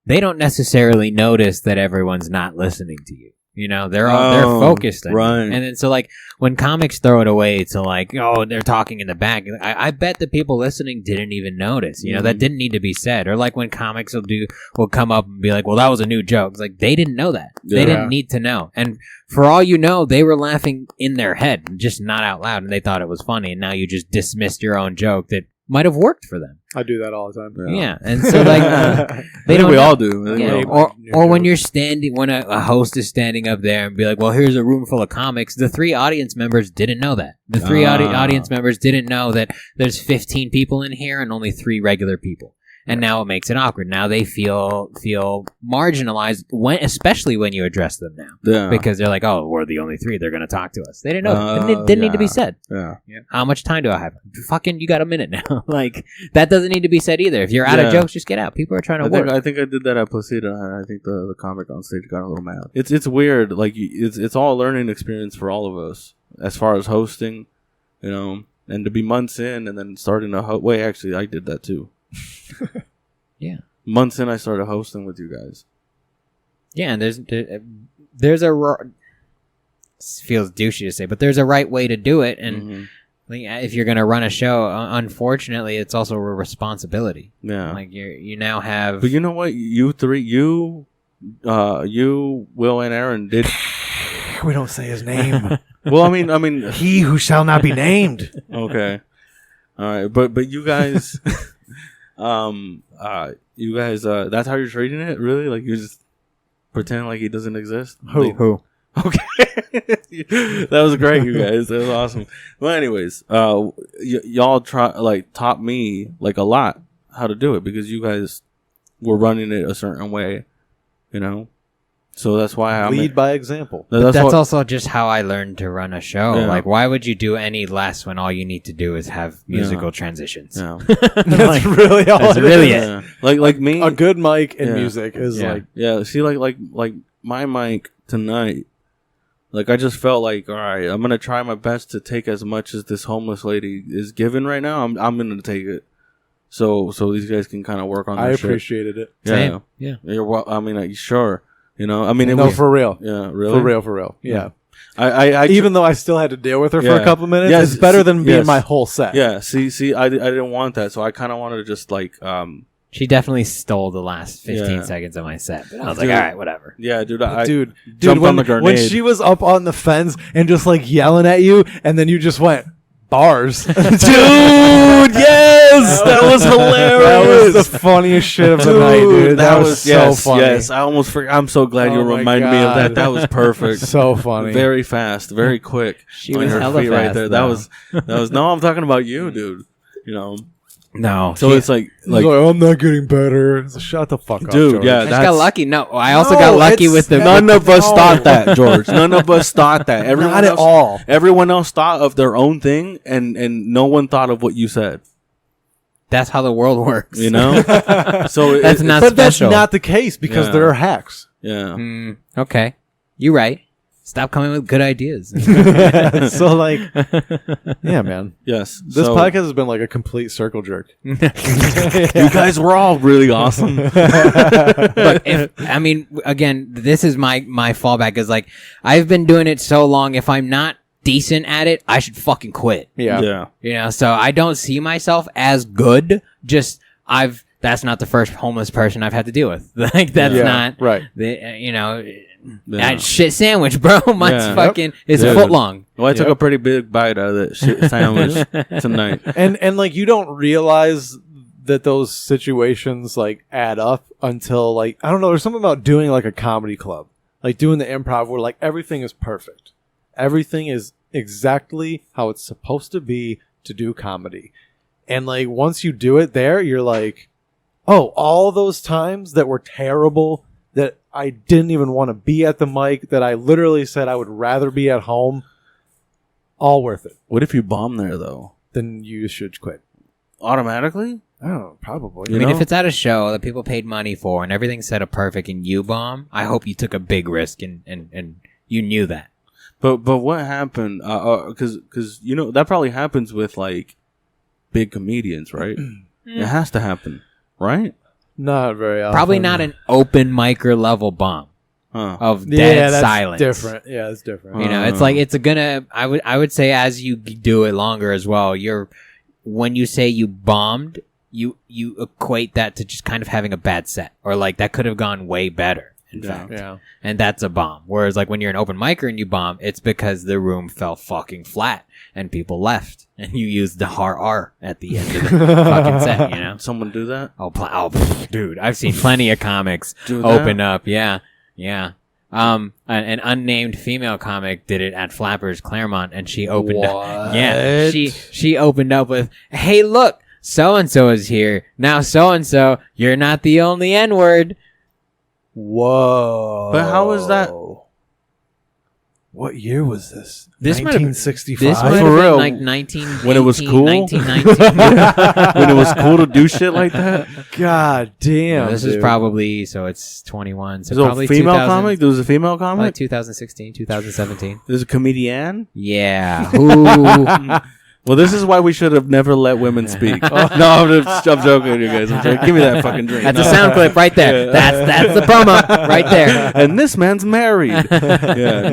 they don't necessarily notice that everyone's not listening to you. You know, they're focused on right. it. And then so like when comics throw it away to like, oh, they're talking in the back. I bet the people listening didn't even notice. You know, that didn't need to be said. Or like when comics will come up and be like, well, that was a new joke. It's like they didn't know that. Yeah. They didn't need to know. And for all you know, they were laughing in their head, just not out loud, and they thought it was funny. And now you just dismissed your own joke that might have worked for them. I do that all the time. Yeah, and so like we all do. Yeah. Or when you're standing, when a host is standing up there and be like, "Well, here's a room full of comics." The 3 audience members didn't know that. The 3 audience members didn't know that there's 15 people in here and only 3 regular people. And now it makes it awkward. Now they feel marginalized, especially when you address them now. Yeah. Because they're like, oh, we're the only 3. They're going to talk to us. They didn't know. It didn't need to be said. Yeah. How much time do I have? Fucking, you got a minute now. Like, that doesn't need to be said either. If you're out of jokes, just get out. People are trying to work. I think I did that at Placida. I think the comic on stage got a little mad. It's weird. Like, it's all a learning experience for all of us. As far as hosting, and to be months in and then starting to wait, actually, I did that too. Yeah, months in I started hosting with you guys. Yeah, and there's a feels douchey to say, but there's a right way to do it, and if you're gonna run a show, unfortunately, it's also a responsibility. Yeah, like you now have. But you know what? You 3, you, Will, and Aaron did. We don't say his name. Well, I mean, he who shall not be named. Okay, all right, but you guys. You guys, that's how you're treating it? Really? Like, you just pretend like he doesn't exist? Who? Okay. That was great, you guys. That was awesome. Well, anyways, y'all taught me, like, a lot how to do it because you guys were running it a certain way, So that's why I lead by example. That's also just how I learned to run a show. Yeah. Like, why would you do any less when all you need to do is have musical transitions? Yeah. That's really all. That's really it. Like me, a good mic and music is See, like my mic tonight. Like, I just felt like, all right, I'm gonna try my best to take as much as this homeless lady is given right now. I'm gonna take it. So these guys can kind of work on. I appreciated it. Yeah, same. Yeah. I mean, sure. You know, I mean, for real. Yeah, really, for real. Yeah. I even though I still had to deal with her for a couple of minutes, it's better than being my whole set. Yeah. See, I didn't want that, so I kind of wanted to just like. She definitely stole the last 15 seconds of my set, but I was like, all right, whatever. Yeah, dude, dude, when she was up on the fence and just like yelling at you, and then you just went. Bars. Dude, yes! That was hilarious. That was the funniest shit of the night, dude. That was so funny. Yes, I almost forgot. I'm so glad you reminded me of that. That was perfect. So funny. Very fast, very quick. She was hella fast right there. That was no, I'm talking about you, dude. You know. No. So it's like I'm not getting better. So shut the fuck up, dude. George. Yeah, I just got lucky. No, I also got lucky with the. None of us thought that, George. None of us thought that. Everyone not at all. Everyone else thought of their own thing, and no one thought of what you said. That's how the world works, you know. So that's not. But special. that's not the case because there are hacks. Yeah. Okay, you're right. Stop coming with good ideas. So, like, yeah, man. Yes. This podcast has been like a complete circle jerk. You guys were all really awesome. But again, this is my fallback is like, I've been doing it so long. If I'm not decent at it, I should fucking quit. Yeah. You know, so I don't see myself as good. Just that's not the first homeless person I've had to deal with. Like, that's not right. That shit sandwich, bro. Mine's fucking is a foot long. Well, I took a pretty big bite out of that shit sandwich tonight. And like, you don't realize that those situations like add up until like, I don't know, there's something about doing like a comedy club, like doing the improv where like everything is perfect. Everything is exactly how it's supposed to be to do comedy. And like, once you do it there, you're like, oh, all those times that were terrible, that I didn't even want to be at the mic, that I literally said I would rather be at home, all worth it. What if you bomb there, though? Then you should quit. Automatically? I don't know, probably. I mean, if it's at a show that people paid money for and everything's set up perfect and you bomb, I hope you took a big risk and you knew that. But what happened? Because you know, that probably happens with like big comedians, right? It has to happen, right? Not very often. Probably not an open micer level bomb of dead silence. Different. Yeah, it's different. You know, it's like I would say as you do it longer as well, when you say you bombed, you equate that to just kind of having a bad set, or like that could have gone way better. In fact, and that's a bomb. Whereas like when you're an open micer and you bomb, it's because the room fell fucking flat and people left, and you used the hard R at the end of the fucking set. You know, someone do that? Dude, I've seen plenty of comics open up. Yeah. An unnamed female comic did it at Flappers Claremont, and she opened up. Yeah, she opened up with, "Hey, look, so and so is here now. So and so, you're not the only N-word." Whoa! But how was that? What year was this? This 1965. This might have been like 19. When it was cool. 1919. When it was cool to do shit like that. God damn! No, this is probably it's 21. So there's probably a female comic. There was a female comic. Like 2016, 2017. There's a comedian. Yeah. Who? Well, this is why we should have never let women speak. No, I'm joking, you guys. I'm joking. Give me that fucking drink. That's a sound clip right there. Yeah. That's the promo right there. And this man's married. Yeah,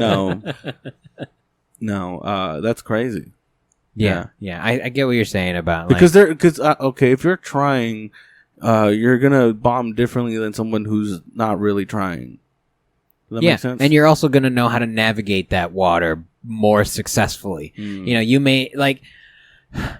no, that's crazy. Yeah. I get what you're saying about because okay, if you're trying, you're gonna bomb differently than someone who's not really trying. Does that make sense? And you're also gonna know how to navigate that water more successfully. You know, you may like.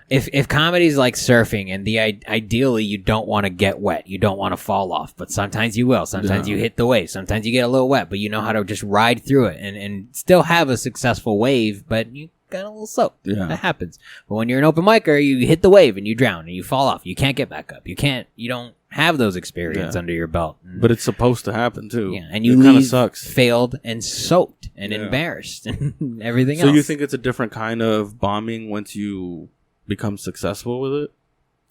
If comedy's like surfing, and ideally you don't want to get wet, you don't want to fall off, but sometimes you will. Sometimes you hit the wave. Sometimes you get a little wet, but you know how to just ride through it and still have a successful wave, but you got a little soaked. Yeah. That happens. But when you're an open micer, you hit the wave and you drown and you fall off. You can't get back up. You don't have those experience under your belt. But it's supposed to happen too. Yeah, and you kind of leave sucks. failed and soaked and embarrassed and everything else. So you think it's a different kind of bombing once you become successful with it?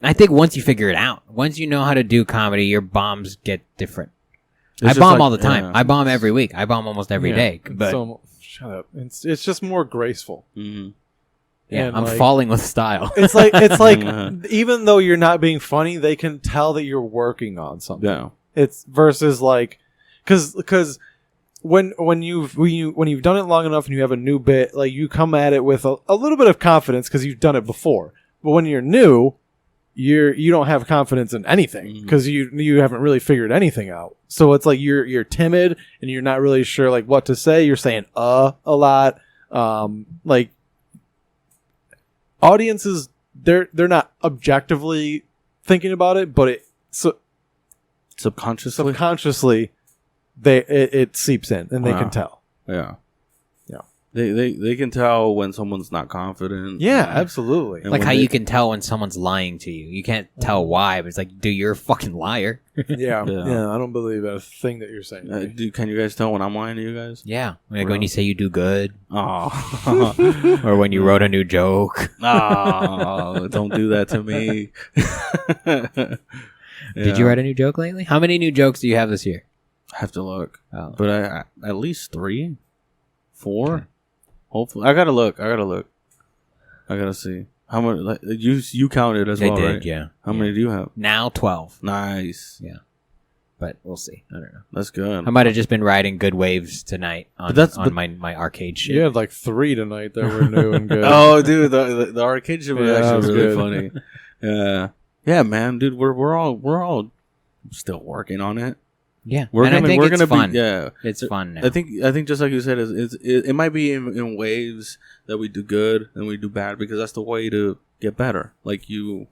I think once you figure it out, once you know how to do comedy, your bombs get different. It's I bomb like, all the time. I bomb every week. I bomb almost every day. But shut up. It's just more graceful. Mm-hmm. yeah, And, I'm like, falling with style. It's like even though you're not being funny, they can tell that you're working on something. Yeah. It's versus like, because when you've done it long enough and you have a new bit, like you come at it with a little bit of confidence because you've done it before. But when you're new, you don't have confidence in anything because you haven't really figured anything out. So it's like you're timid and you're not really sure like what to say. You're saying a lot. Like audiences, they're not objectively thinking about it, but subconsciously it seeps in and they can tell. Yeah. They can tell when someone's not confident. Yeah, absolutely. Like how you can tell when someone's lying to you. You can't tell why, but it's like, dude, you're a fucking liar. Yeah. I don't believe a thing that you're saying. Can you guys tell when I'm lying to you guys? Yeah. Like when you say you do good. Oh. Or when you wrote a new joke. Oh, don't do that to me. Did you write a new joke lately? How many new jokes do you have this year? I have to look. Oh. But I at least 3, 4. Okay. Hopefully, I gotta look. I gotta see how many. Like, you counted as well, right? Yeah. How many do you have? Now 12. Nice. Yeah. But we'll see. I don't know. That's good. I might have just been riding good waves tonight on my arcade shit. You had like 3 tonight that were new and good. Oh, dude, the arcade shit was actually really funny. Yeah, man, dude, we're all still working on it. Yeah, we're gonna fun. Be, yeah, it's fun now. I think just like you said, it might be in waves that we do good and we do bad because that's the way to get better. Like you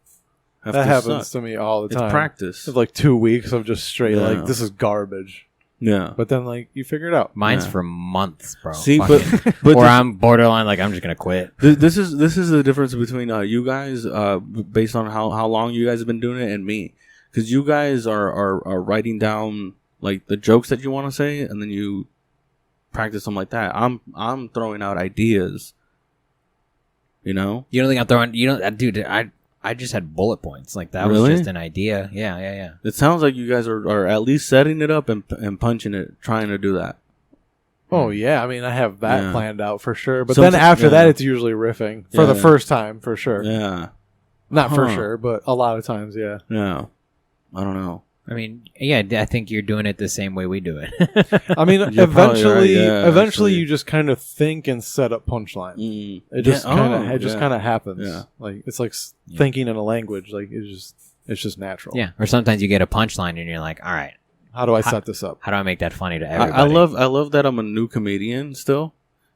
have that to happens suck. to me all the time. It's practice. It's like 2 weeks of just straight like this is garbage. Yeah, but then like you figure it out. Mine's for months, bro. See, but or I'm borderline like I'm just gonna quit. This is the difference between you guys, based on how long you guys have been doing it, and me, because you guys are writing down like the jokes that you want to say, and then you practice them like that. I'm throwing out ideas. You know? You don't think I'm throwing? You don't, dude. I just had bullet points. Like that was just an idea. Yeah. It sounds like you guys are at least setting it up and punching it, trying to do that. Oh yeah, I mean I have that planned out for sure. But then after that, it's usually riffing for the first time for sure. Yeah, not for sure, but a lot of times, yeah. Yeah, I don't know. I mean, yeah, I think you're doing it the same way we do it. I mean, eventually you just kind of think and set up punchline. It just kind of happens. Yeah. Like it's like thinking in a language. Like it's just natural. Yeah. Or sometimes you get a punchline and you're like, all right, how do I set this up? How do I make that funny to everybody? I love that I'm a new comedian still,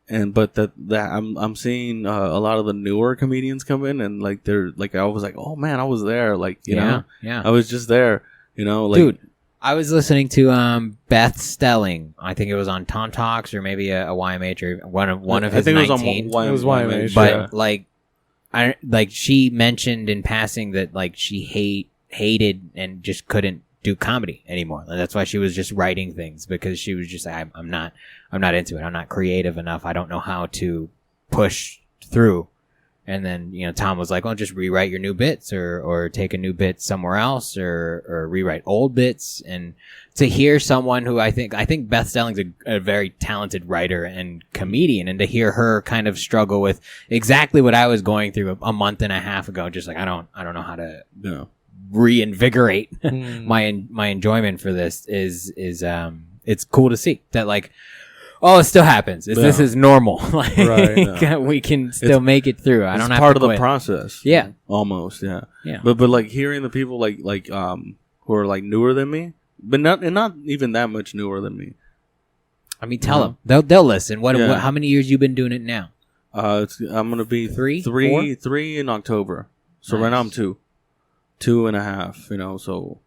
but that I'm seeing a lot of the newer comedians come in and like they're like I was like, oh man, I was there. Like you know, I was just there. You know, like, dude, I was listening to Beth Stelling. I think it was on Tom Talks or maybe a YMH or one of his 19. It was YMH. But like she mentioned in passing that like she hated and just couldn't do comedy anymore. And that's why she was just writing things because she was just like, I'm not into it. I'm not creative enough. I don't know how to push through. And then, you know, Tom was like, well, just rewrite your new bits or take a new bit somewhere else or rewrite old bits. And to hear someone who I think Beth Stelling's a very talented writer and comedian, and to hear her kind of struggle with exactly what I was going through a month and a half ago, just like, I don't know how to reinvigorate my enjoyment for this is it's cool to see that like, oh, it still happens. This is normal. Like, we can still make it through. I don't have to quit. It's part of the process. Yeah. Almost, yeah. But like hearing the people like who are like newer than me, but not even that much newer than me. I mean, tell them. They'll listen. What how many years you been doing it now? I'm going to be 3 in October. So right now I'm 2.5, you know, so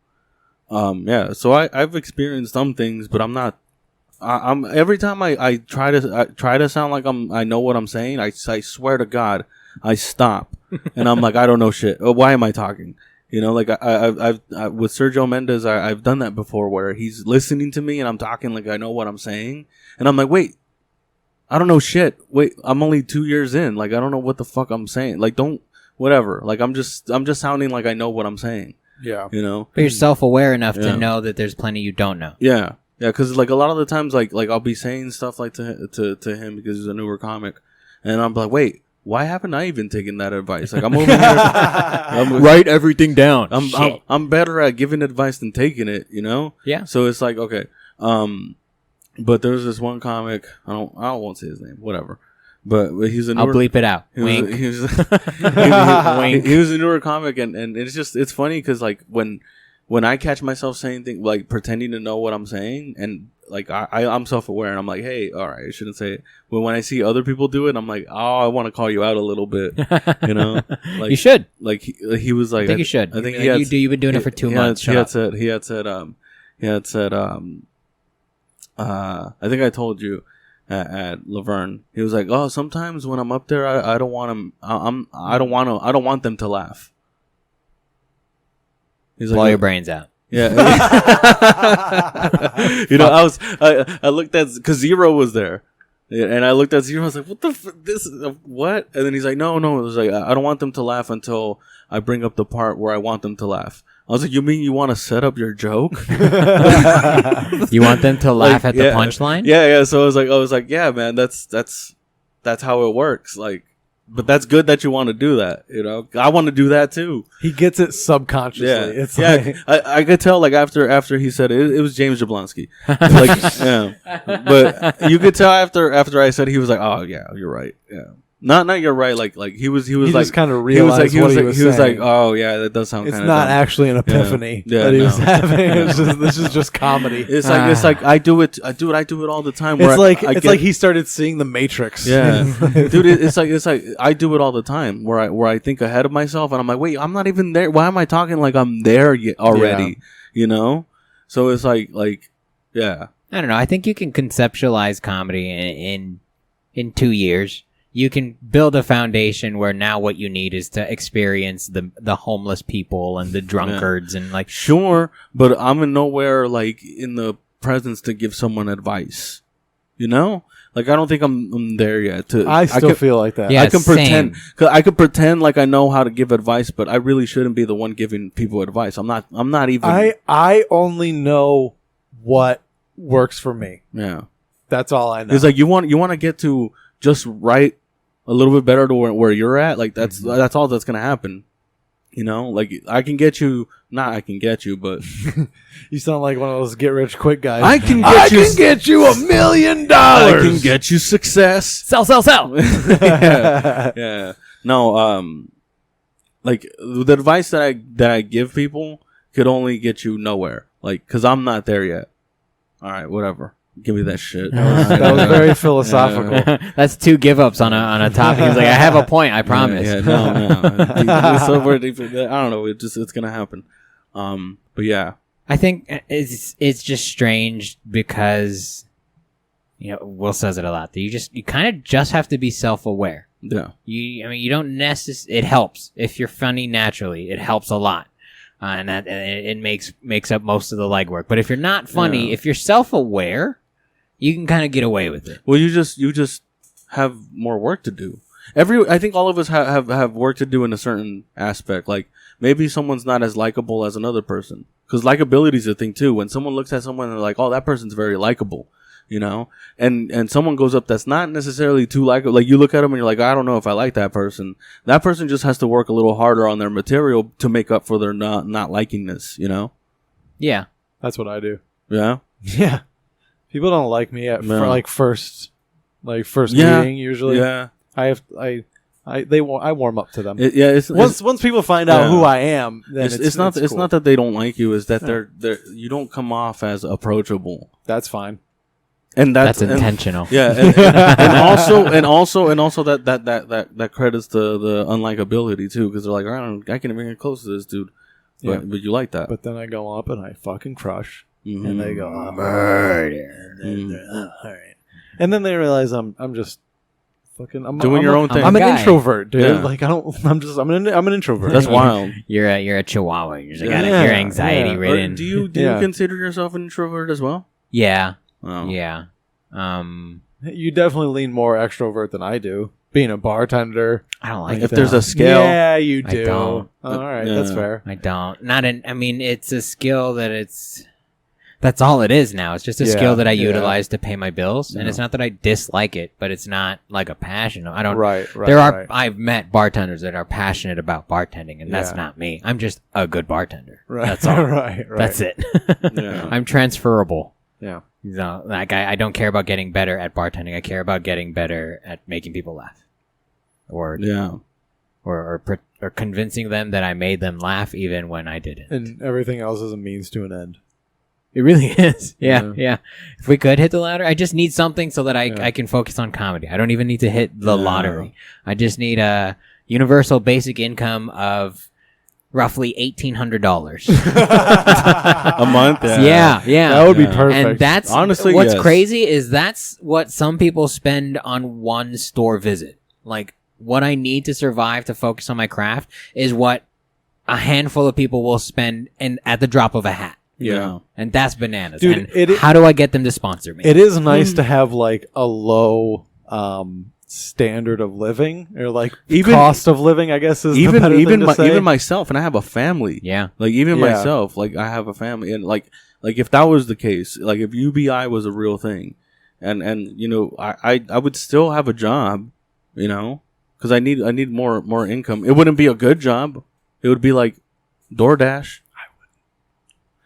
so I've experienced some things, but I'm not I'm every time I try to sound like I know what I'm saying, I swear to God, I stop and I'm like, I don't know shit. Why am I talking? You know, like I've with Sergio Mendes, I've done that before where he's listening to me and I'm talking like I know what I'm saying. And I'm like, wait, I don't know shit. Wait, I'm only 2 years in. Like, I don't know what the fuck I'm saying. Like, whatever. Like, I'm just sounding like I know what I'm saying. Yeah. You know? But you're self-aware enough to know that there's plenty you don't know. Yeah. Yeah, because, like, a lot of the times, like I'll be saying stuff like to him because he's a newer comic. And I'm like, wait. Why haven't I even taken that advice? Like I'm over here, write everything down. I'm better at giving advice than taking it, you know. Yeah. So it's like okay, but there's this one comic. I won't say his name. Whatever. But he's a newer, I'll bleep it out. He Wink. Wink. He was a newer comic, and it's funny because like when I catch myself saying things like pretending to know what I'm saying and. Like I'm self-aware and I'm like, hey, all right, I shouldn't say it. But when I see other people do it, I'm like, oh, I want to call you out a little bit, you know. Like you should. Like he was like, I think you should. I think you've been doing it for 2 months. He had said I think I told you at Laverne. He was like, oh, sometimes when I'm up there, I don't want them. I don't want them to laugh. He's Blow like, your brains out. Yeah, you know, I looked at because Zero was there, and I looked at Zero. I was like, "What the what?" And then he's like, "No, it was like I don't want them to laugh until I bring up the part where I want them to laugh." I was like, "You mean you want to set up your joke? You want them to laugh at the punchline?" Yeah. So I was like, "Yeah, man, that's how it works." Like. But that's good that you want to do that, you know. I want to do that too. He gets it subconsciously. Yeah, It's like, I could tell like after he said it was James Jablonski. Like, yeah, but you could tell after I said he was like, oh yeah, you're right. Yeah, not you're right. Like he was like just kind of realized he was like, oh yeah, that does sound. It's kind of not dumb. actually an epiphany that he was having. This is just comedy. It's like I do it all the time. It's like he started seeing the Matrix. Yeah, dude, it's like I do it all the time where I think ahead of myself and I'm like, wait, I'm not even there. Why am I talking like I'm there already? Yeah. You know, so it's like yeah. I don't know. I think you can conceptualize comedy in 2 years. You can build a foundation where now what you need is to experience the homeless people and the drunkards and like sure, but I'm in nowhere like in the presence to give someone advice. You know, like I don't think I'm there yet. I still feel like that. Yeah, I can pretend. Cause I could pretend like I know how to give advice, but I really shouldn't be the one giving people advice. I'm not even. I only know what works for me. Yeah, that's all I know. It's like you want to get to just right a little bit better to where you're at. Like that's all that's gonna happen. You know, like I can get you, but you sound like one of those get rich quick guys. I can get you $1 million. I can get you success. Sell. Yeah. No, like the advice that I give people could only get you nowhere. Like, cause I'm not there yet. All right, whatever. Give me that shit. That was very philosophical. That's 2 give ups on a topic. He's like, I have a point. I promise. Yeah, no. It's so weird. I don't know. It's gonna happen. But yeah, I think it's just strange because you know Will says it a lot. That you kind of just have to be self-aware. Yeah. You don't necessarily. It helps if you're funny naturally. It helps a lot. And that it makes up most of the legwork. But if you're not funny, if you're self-aware, you can kind of get away with it. Well, you just have more work to do. I think all of us have work to do in a certain aspect. Like maybe someone's not as likable as another person, because likability is a thing too. When someone looks at someone and they're like, "Oh, that person's very likable," you know, and someone goes up that's not necessarily too likable. Like you look at them and you're like, "I don't know if I like that person." That person just has to work a little harder on their material to make up for their not likingness. You know? Yeah, that's what I do. Yeah. Yeah. People don't like me for first meeting usually. Yeah. I warm up to them. Once people find out who I am, then it's not cool. It's not that they don't like you. It's that they're you don't come off as approachable. That's fine. And that's intentional. Yeah, and also that credits the unlikability too, because they're like, I can't even get close to this dude, but you like that. But then I go up and I fucking crush, and they go murder. All right, and then they realize I'm just I'm doing your own thing. I'm an guy. introvert, dude. Yeah. Like I'm an introvert. That's wild. You're a chihuahua. You're just got your anxiety ridden. Do you consider yourself an introvert as well? Yeah. Oh. Yeah. You definitely lean more extrovert than I do. Being a bartender. I don't like If that. there's a scale. Yeah, you do. I don't. All right, Yeah. that's fair. I don't. I mean, it's a skill that's all it is now. It's just a skill that I utilize to pay my bills. And it's not that I dislike it, but it's not like a passion. I don't. Right. I've met bartenders that are passionate about bartending, and that's not me. I'm just a good bartender. Right. That's all. right. That's it. Yeah. I'm transferable. Yeah. No, like I don't care about getting better at bartending. I care about getting better at making people laugh, or convincing them that I made them laugh even when I didn't. And everything else is a means to an end. It really is. Yeah. If we could hit the lottery, I just need something so that I can focus on comedy. I don't even need to hit the lottery. I just need a universal basic income of roughly $1,800 A month. Yeah. That would be perfect. And that's honestly what's yes. crazy is that's what some people spend on one store visit. Like what I need to survive to focus on my craft is what a handful of people will spend at the drop of a hat. Yeah. And that's bananas. Dude, and how do I get them to sponsor me? It is nice to have like a low standard of living, or like Even- cost of living, I guess is the better thing to say. even myself, and I have a family. Yeah. Like even Yeah. myself, like I have a family, and like if that was the case, like if UBI was a real thing, and you know I would still have a job, you know, because I need more income. It wouldn't be a good job. It would be like DoorDash.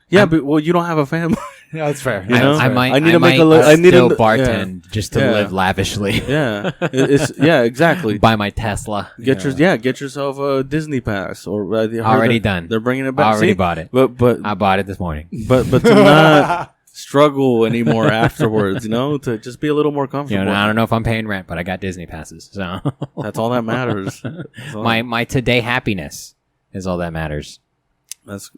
Yeah, but well, you don't have a family. Yeah, that's fair. You know? I might I need to make a I need still to bartend just to Yeah. live lavishly. Yeah, it's exactly. Buy my Tesla. Get yourself a Disney pass or Already done. They're bringing it back. Already See? bought it. But I bought it this morning. to not struggle anymore afterwards, you know, to just be a little more comfortable. I don't know if I'm paying rent, but I got Disney passes. So That's all that matters. That's all- my today happiness is all that matters. that's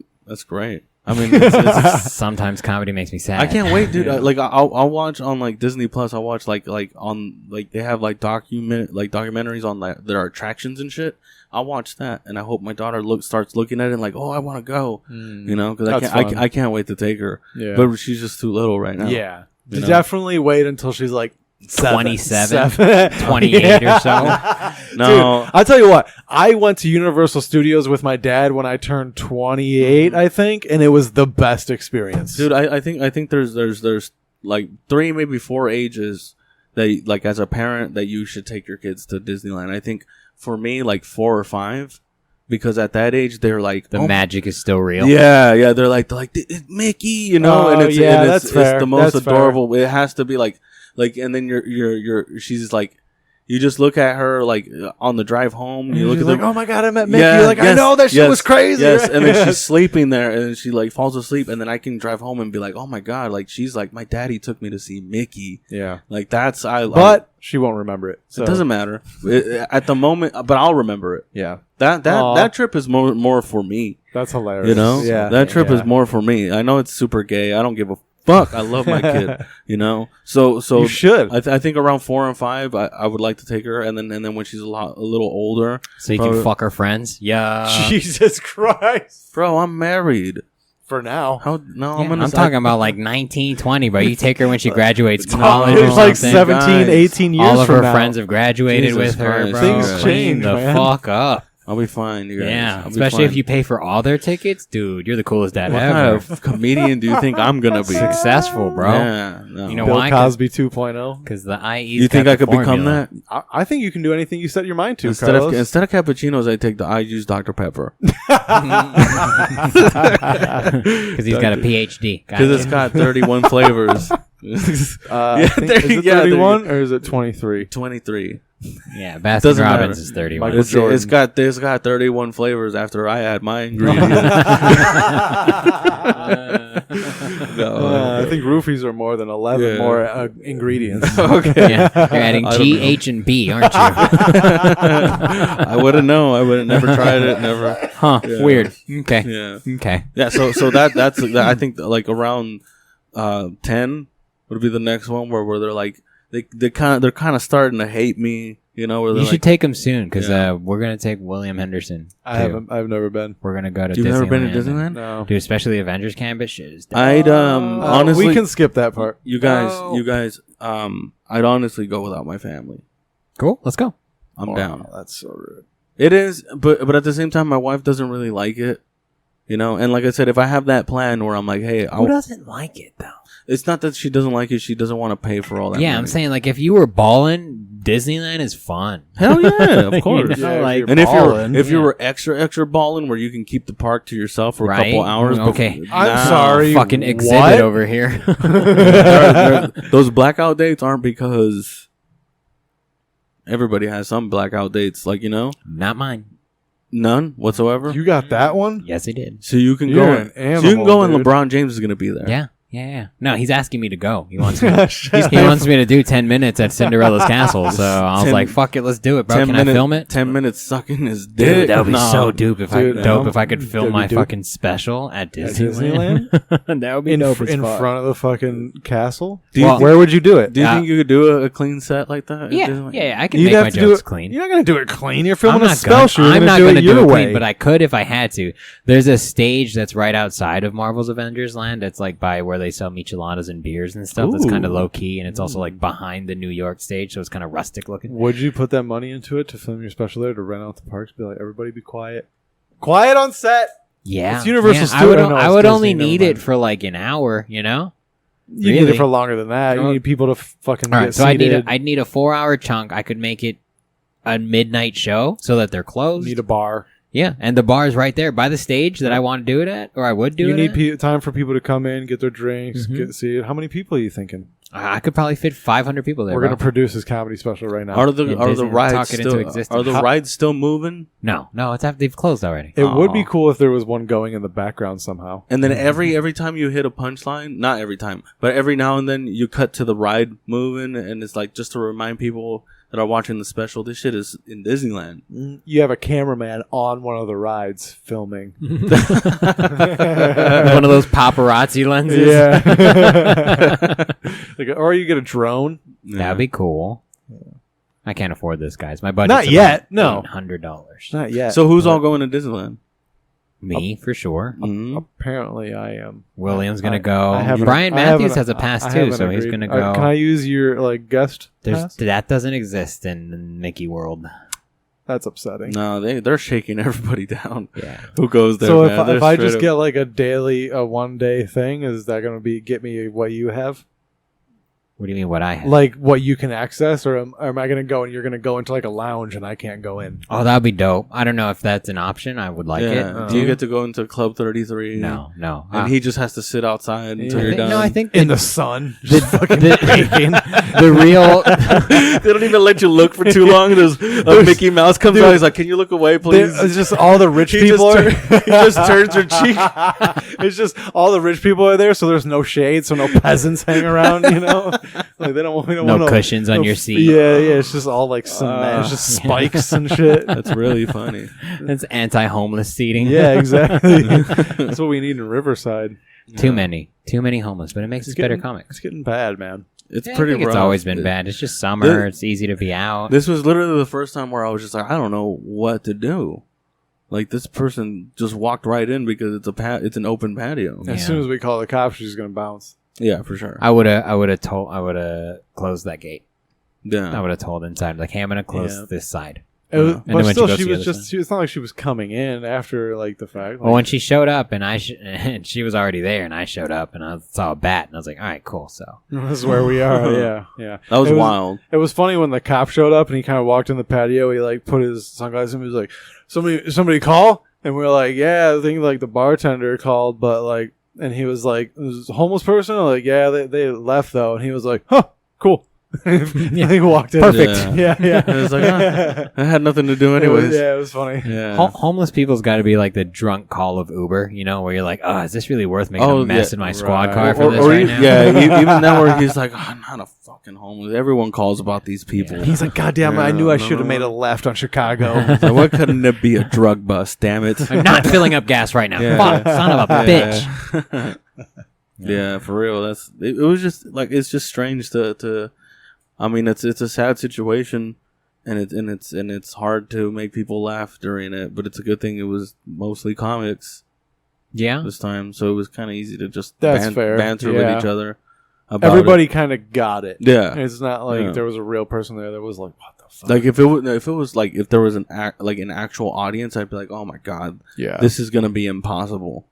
great. I mean, it's Sometimes comedy makes me sad. I can't wait, dude. I'll watch on like Disney Plus. I'll watch like on like they have like documentaries on like their attractions and shit. I'll watch that, and I hope my daughter starts looking at it and like, oh, I want to go, you know, because I can't wait to take her. Yeah. But she's just too little right now. Yeah. You know? Definitely wait until she's like 27, 7. 28 or so. No, Dude, I'll tell you what. I went to Universal Studios with my dad when I turned 28, I think, and it was the best experience. dude, I think there's like 3, maybe 4 ages that like as a parent that you should take your kids to Disneyland. I think for me like 4 or 5, because at that age they're like The magic is still real. Yeah, they're like it's Mickey, you know, Oh, and it's yeah, and that's it's fair. the most That's fair. adorable. It has to be like, and then she's like, you just look at her like on the drive home. You look She's at like, them. oh my god, I met Mickey. Yeah, You're like, I yes, know that shit yes, was crazy. Yes, and then she's sleeping there, and then she like falls asleep, and then I can drive home and be like, oh my god, like she's like, my daddy took me to see Mickey. Yeah, Like that's but she won't remember it. So. it doesn't matter at the moment, but I'll remember it. Yeah, That trip is more for me. that's hilarious. You know, yeah, that trip yeah. is more for me. I know it's super gay. I don't give a fuck. I love my kid. You know, so You should. I think around 4 and 5, I would like to take her, and then when she's a little older, So you can fuck her friends. Yeah. Jesus Christ. bro, I'm married. For now. How no? Yeah, I'm I'm talking about like 19, 20, bro. You take her when she graduates college or It's like something. 17, 18 years All of from her now. friends have graduated Jesus with her, Christ. bro. Things Clean change, the man. fuck up. I'll be fine, you guys. Yeah, I'll be especially if fine. you pay for all their tickets, dude. You're the coolest dad What ever. kind of comedian do you think I'm gonna be? Successful, bro. Yeah, no. You know Bill why? Cosby 2.0. Because the IE. You think I could become that? I think you can do anything you set your mind to, Instead of Carlos. cappuccinos, I use Dr. Pepper Because he's got a PhD. because it's got 31 flavors. I think, is it 31 or is it 23? 23. Yeah, Baskin Doesn't Robbins matter. is 31. Michael It's Jordan. got 31 flavors after I add my ingredients. I think roofies are more than 11 Yeah. more ingredients. Okay. Yeah, you're adding I don't G, know. H, and B, aren't you? I wouldn't know. I would have never tried it. Never. Huh? Yeah. Weird. Okay. Yeah. Okay. Yeah. So I think like around 10 would be the next one where they're like they're kind of starting to hate me. You know, where you should take him soon because we're gonna take William Henderson. I've never been. We're gonna go to. You've Disneyland. never been to Disneyland? No, dude. Especially Avengers Camp. But shit is. I'd honestly. we can skip that part. You guys. I'd honestly go without my family. Cool. Let's go. I'm down. That's so rude. It is, but at the same time, my wife doesn't really like it. You know, and like I said, if I have that plan where I'm like, hey, who doesn't like it though? It's not that she doesn't like it; she doesn't want to pay for all that. Yeah, money. I'm saying like if you were balling, Disneyland is fun. Hell yeah, of course. You know, like, and if you were extra balling, where you can keep the park to yourself for a couple hours. Okay, I'm sorry. Fucking exhibit over here. Those blackout dates aren't because everybody has some blackout dates, like Not mine. None whatsoever. You got that one? Yes, he did. So you can You're go. an animal, so you can go, dude. and LeBron James is going to be there. Yeah. No, he's asking me to go. He wants me. He wants me to do 10 minutes at Cinderella's castle. So I was like, "Fuck it, let's do it, bro. Can I film it? 10 minutes sucking his dick. Dude, that would be so dope if I could film my dope. fucking special at Disneyland. That would be dope in front of the fucking castle. Where would you do it? Do you think you could do a clean set like that? Yeah, I can make my jokes clean. You're not gonna do it clean. You're filming I'm a not special. I'm not going to do it your clean, way. but I could if I had to. There's a stage that's right outside of Marvel's Avengers Land. That's like by where they sell micheladas and beers and stuff. That's kind of low key, and it's also like behind the New York stage, so it's kind of rustic looking. Would you put that money into it to film your special there, to rent out the parks? Be like, everybody be quiet. Quiet on set. Yeah. It's Universal I Studios. would, I would only need it for like an hour, You need it for longer than that. You need people to fucking All get right, so seated. I'd need a 4-hour chunk. I could make it a midnight show so that they're closed. Need a bar. Yeah, and the bar is right there by the stage that I want to do it at, or I would do it at. You need time for people to come in, get their drinks, get seated. How many people are you thinking? I could probably fit 500 people there. We're going to produce this comedy special right now. Are the rides still moving? No, they've closed already. It would be cool if there was one going in the background somehow. And then every time you hit a punchline, not every time, but every now and then you cut to the ride moving, and it's like just to remind people that are watching the special, this shit is in Disneyland. You have a cameraman on one of the rides filming. One of those paparazzi lenses. Yeah. Or you get a drone. That'd be cool. I can't afford this, guys. My budget's Not yet. No. $800. Not yet. So who's all going to Disneyland? Me, for sure. Apparently, I am. William's going to go. haven't- Brian I Matthews haven't- has a pass, I too, haven't so he's agreed. going to go. Can I use your guest pass? That doesn't exist in Mickey World. That's upsetting. No, they're shaking everybody down. Yeah. Who goes there? So man? if I just get like a 1-day thing, is that going to get me what you have? What do you mean what I have? Like what you can access, or am I going to go and you're going to go into like a lounge and I can't go in? Oh, that would be dope. I don't know if that's an option. I would like it. Do you get to go into Club 33? No. And he just has to sit outside until you're done. No, I think in the sun. The real... They don't even let you look for too long. There's Mickey Mouse comes out. He's like, "Can you look away, please?" It's just all the rich people he just turns her cheek. It's just all the rich people are there, so there's no shade, so no peasants hang around. Like they don't. We don't no want cushions on your seat. Yeah. It's just all like cement. It's just spikes and shit. That's really funny. That's anti-homeless seating. Yeah, exactly. That's what we need in Riverside. Too many homeless, but it makes us better comics. It's getting bad, man. It's I pretty think rough. It's always been bad. It's just summer. It's easy to be out. This was literally the first time where I was just like, I don't know what to do. Like this person just walked right in because it's an open patio. As soon as we call the cops, she's gonna bounce. Yeah, for sure. I would have closed that gate. Yeah. I would have told inside, like, hey, I'm gonna close this side. But then when still, she goes she to the was other just. It's not like she was coming in after like the fact. Well, when she showed up and and she was already there, and I showed up and I saw a bat, and I was like, all right, cool. So this is where we are. Yeah. That was wild. It was funny when the cop showed up and he kind of walked in the patio. He like put his sunglasses on. He was like, "Somebody call?" And we were like, "Yeah, I think like the bartender called, but like." And he was like, "It was a homeless person?" I'm like, "Yeah, they left though." And he was like, "Huh, cool." He walked in. Perfect. Yeah. I was like, I had nothing to do anyways. It was funny. Yeah. Homeless people's got to be like the drunk call of Uber, where you're like, oh, is this really worth making a mess in my squad car for this right now? Yeah, even then where he's like, I'm not a fucking homeless. Everyone calls about these people. Yeah. He's like, God damn it, I knew I should have made a left on Chicago. So why couldn't it be a drug bust? Damn it. I'm not filling up gas right now. Fuck, son of a bitch. Yeah, for real. It was just like, it's just strange to I mean, it's a sad situation, and it's hard to make people laugh during it. But it's a good thing it was mostly comics. Yeah. This time, so it was kind of easy to just fair. banter with each other. Everybody kind of got it. Yeah, it's not like there was a real person there that was like, "What the fuck?" Like if it was like if there was an actual audience, I'd be like, "Oh my god, this is gonna be impossible."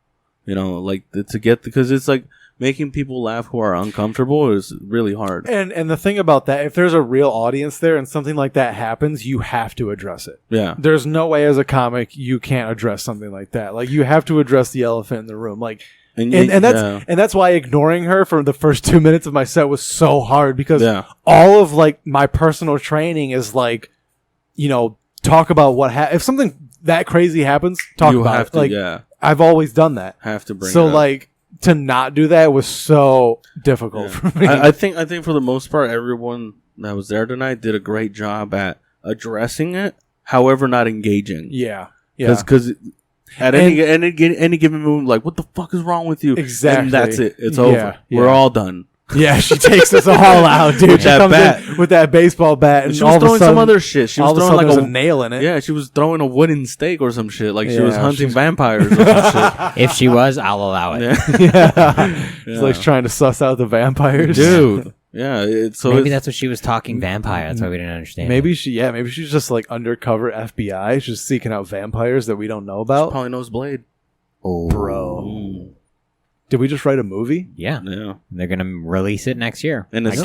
You know, like to get because it's like making people laugh who are uncomfortable is really hard. And the thing about that, if there's a real audience there and something like that happens, you have to address it. Yeah, there's no way as a comic you can't address something like that. Like you have to address the elephant in the room. Like. And that's why ignoring her for the first 2 minutes of my set was so hard because all of like my personal training is like, you know, talk about what if something that crazy happens, talk about it. Like I've always done that. Have to bring so it up. Like to not do that was so difficult for me. I think for the most part, everyone that was there tonight did a great job at addressing it. However, not engaging. Yeah. Because. At any given moment, like, what the fuck is wrong with you? Exactly. And that's it. It's over. We're all done. Yeah, she takes us all out, dude. She comes in with that baseball bat, and she was throwing some other shit. She was throwing like a nail in it. Yeah, she was throwing a wooden stake or some shit. Like she was hunting vampires or some shit. If she was, I'll allow it. She's like trying to suss out the vampires, dude. Yeah, maybe that's what she was talking vampire. That's why we didn't understand. Maybe she's just like undercover FBI, just seeking out vampires that we don't know about. She probably knows Blade. Oh, bro. Did we just write a movie? Yeah. They're gonna release it next year. And it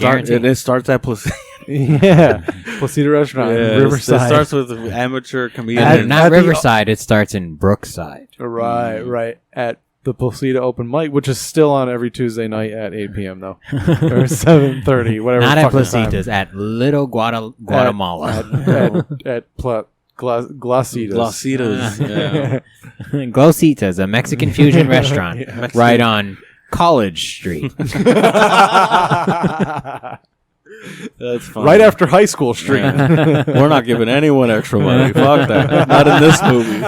starts at Placida. Placida Restaurant in Riverside. It starts with an amateur comedian. Not Riverside. It starts in Brookside. Right. At the Placida open mic, which is still on every Tuesday night at 8 p.m. though, or 7:30, whatever. Not at Placitas, at Little Guatemala. At Glasitas. Glositas, a Mexican fusion restaurant, right on College Street. That's fine. Right after High School Street. We're not giving anyone extra money. Fuck that. Not in this movie.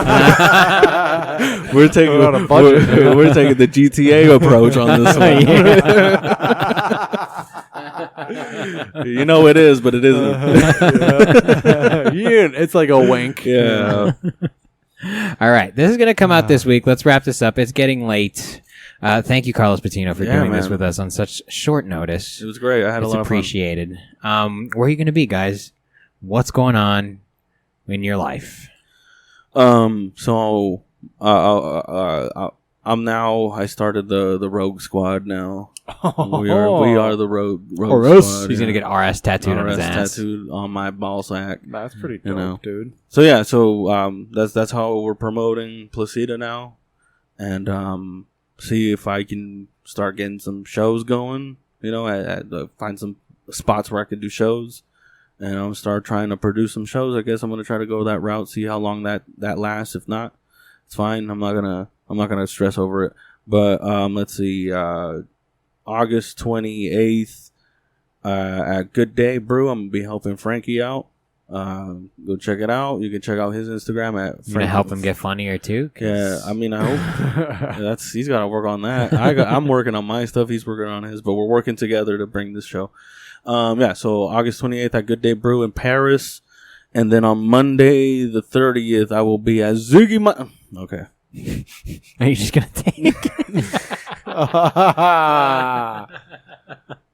We're taking we're taking the GTA approach on this one. You know it is, but it isn't. It's like a wink. Yeah. All right. This is going to come out this week. Let's wrap this up. It's getting late. Thank you, Carlos Patino, for doing this with us on such short notice. It was great. I had a lot of fun. It's appreciated. Where are you going to be, guys? What's going on in your life? So I'm now. I started the Rogue Squad now. We are the Rogue Squad. He's gonna get RS tattooed on his ass. Tattooed on my ball sack. That's pretty dope, dude. So that's how we're promoting Placida now, and see if I can start getting some shows going. You know, find some spots where I could do shows, and start trying to produce some shows. I guess I'm gonna try to go that route. See how long that lasts. If not, it's fine. I'm not gonna stress over it. But let's see. August 28th at Good Day Brew. I'm going to be helping Frankie out. Go check it out. You can check out his Instagram at Frankie. You going to help him get funnier too? Yeah, I mean, I hope. He's got to work on that. I'm working on my stuff. He's working on his, but we're working together to bring this show. So August 28th at Good Day Brew in Paris. And then on Monday the 30th, I will be at Ziggy. Okay. Are you just going to take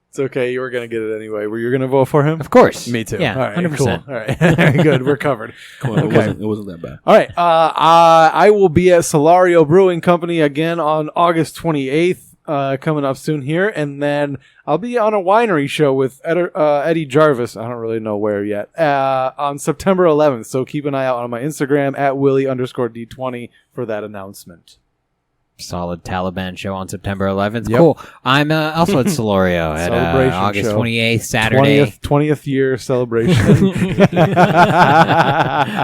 It's okay. You were going to get it anyway. Were you going to vote for him? Of course. Me too. Yeah, all right, 100%. Cool. All right. Very good. We're covered. Okay. It wasn't that bad. All right. I will be at Solario Brewing Company again on August 28th. Coming up soon here, and then I'll be on a winery show with Eddie Jarvis. I don't really know where yet. On September 11th, so keep an eye out on my Instagram at Willie_D20 for that announcement. Solid Taliban show on September 11th. Yep. Cool. I'm also at Solorio at August 28th, Saturday. 20th year celebration.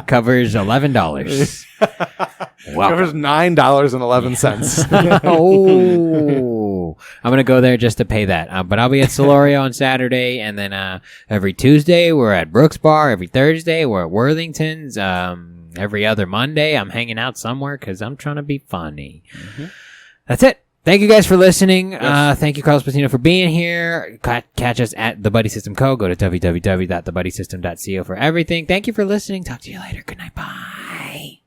Covers $11. Wow. Covers $9.11. Oh, I'm going to go there just to pay that. But I'll be at Solorio on Saturday, and then every Tuesday we're at Brooks Bar. Every Thursday we're at Worthington's. Every other Monday I'm hanging out somewhere because I'm trying to be funny. Mm-hmm. That's it. Thank you guys for listening. Yes. Thank you, Carlos Patino, for being here. Catch us at The Buddy System Co. Go to www.thebuddysystem.co for everything. Thank you for listening. Talk to you later. Good night. Bye.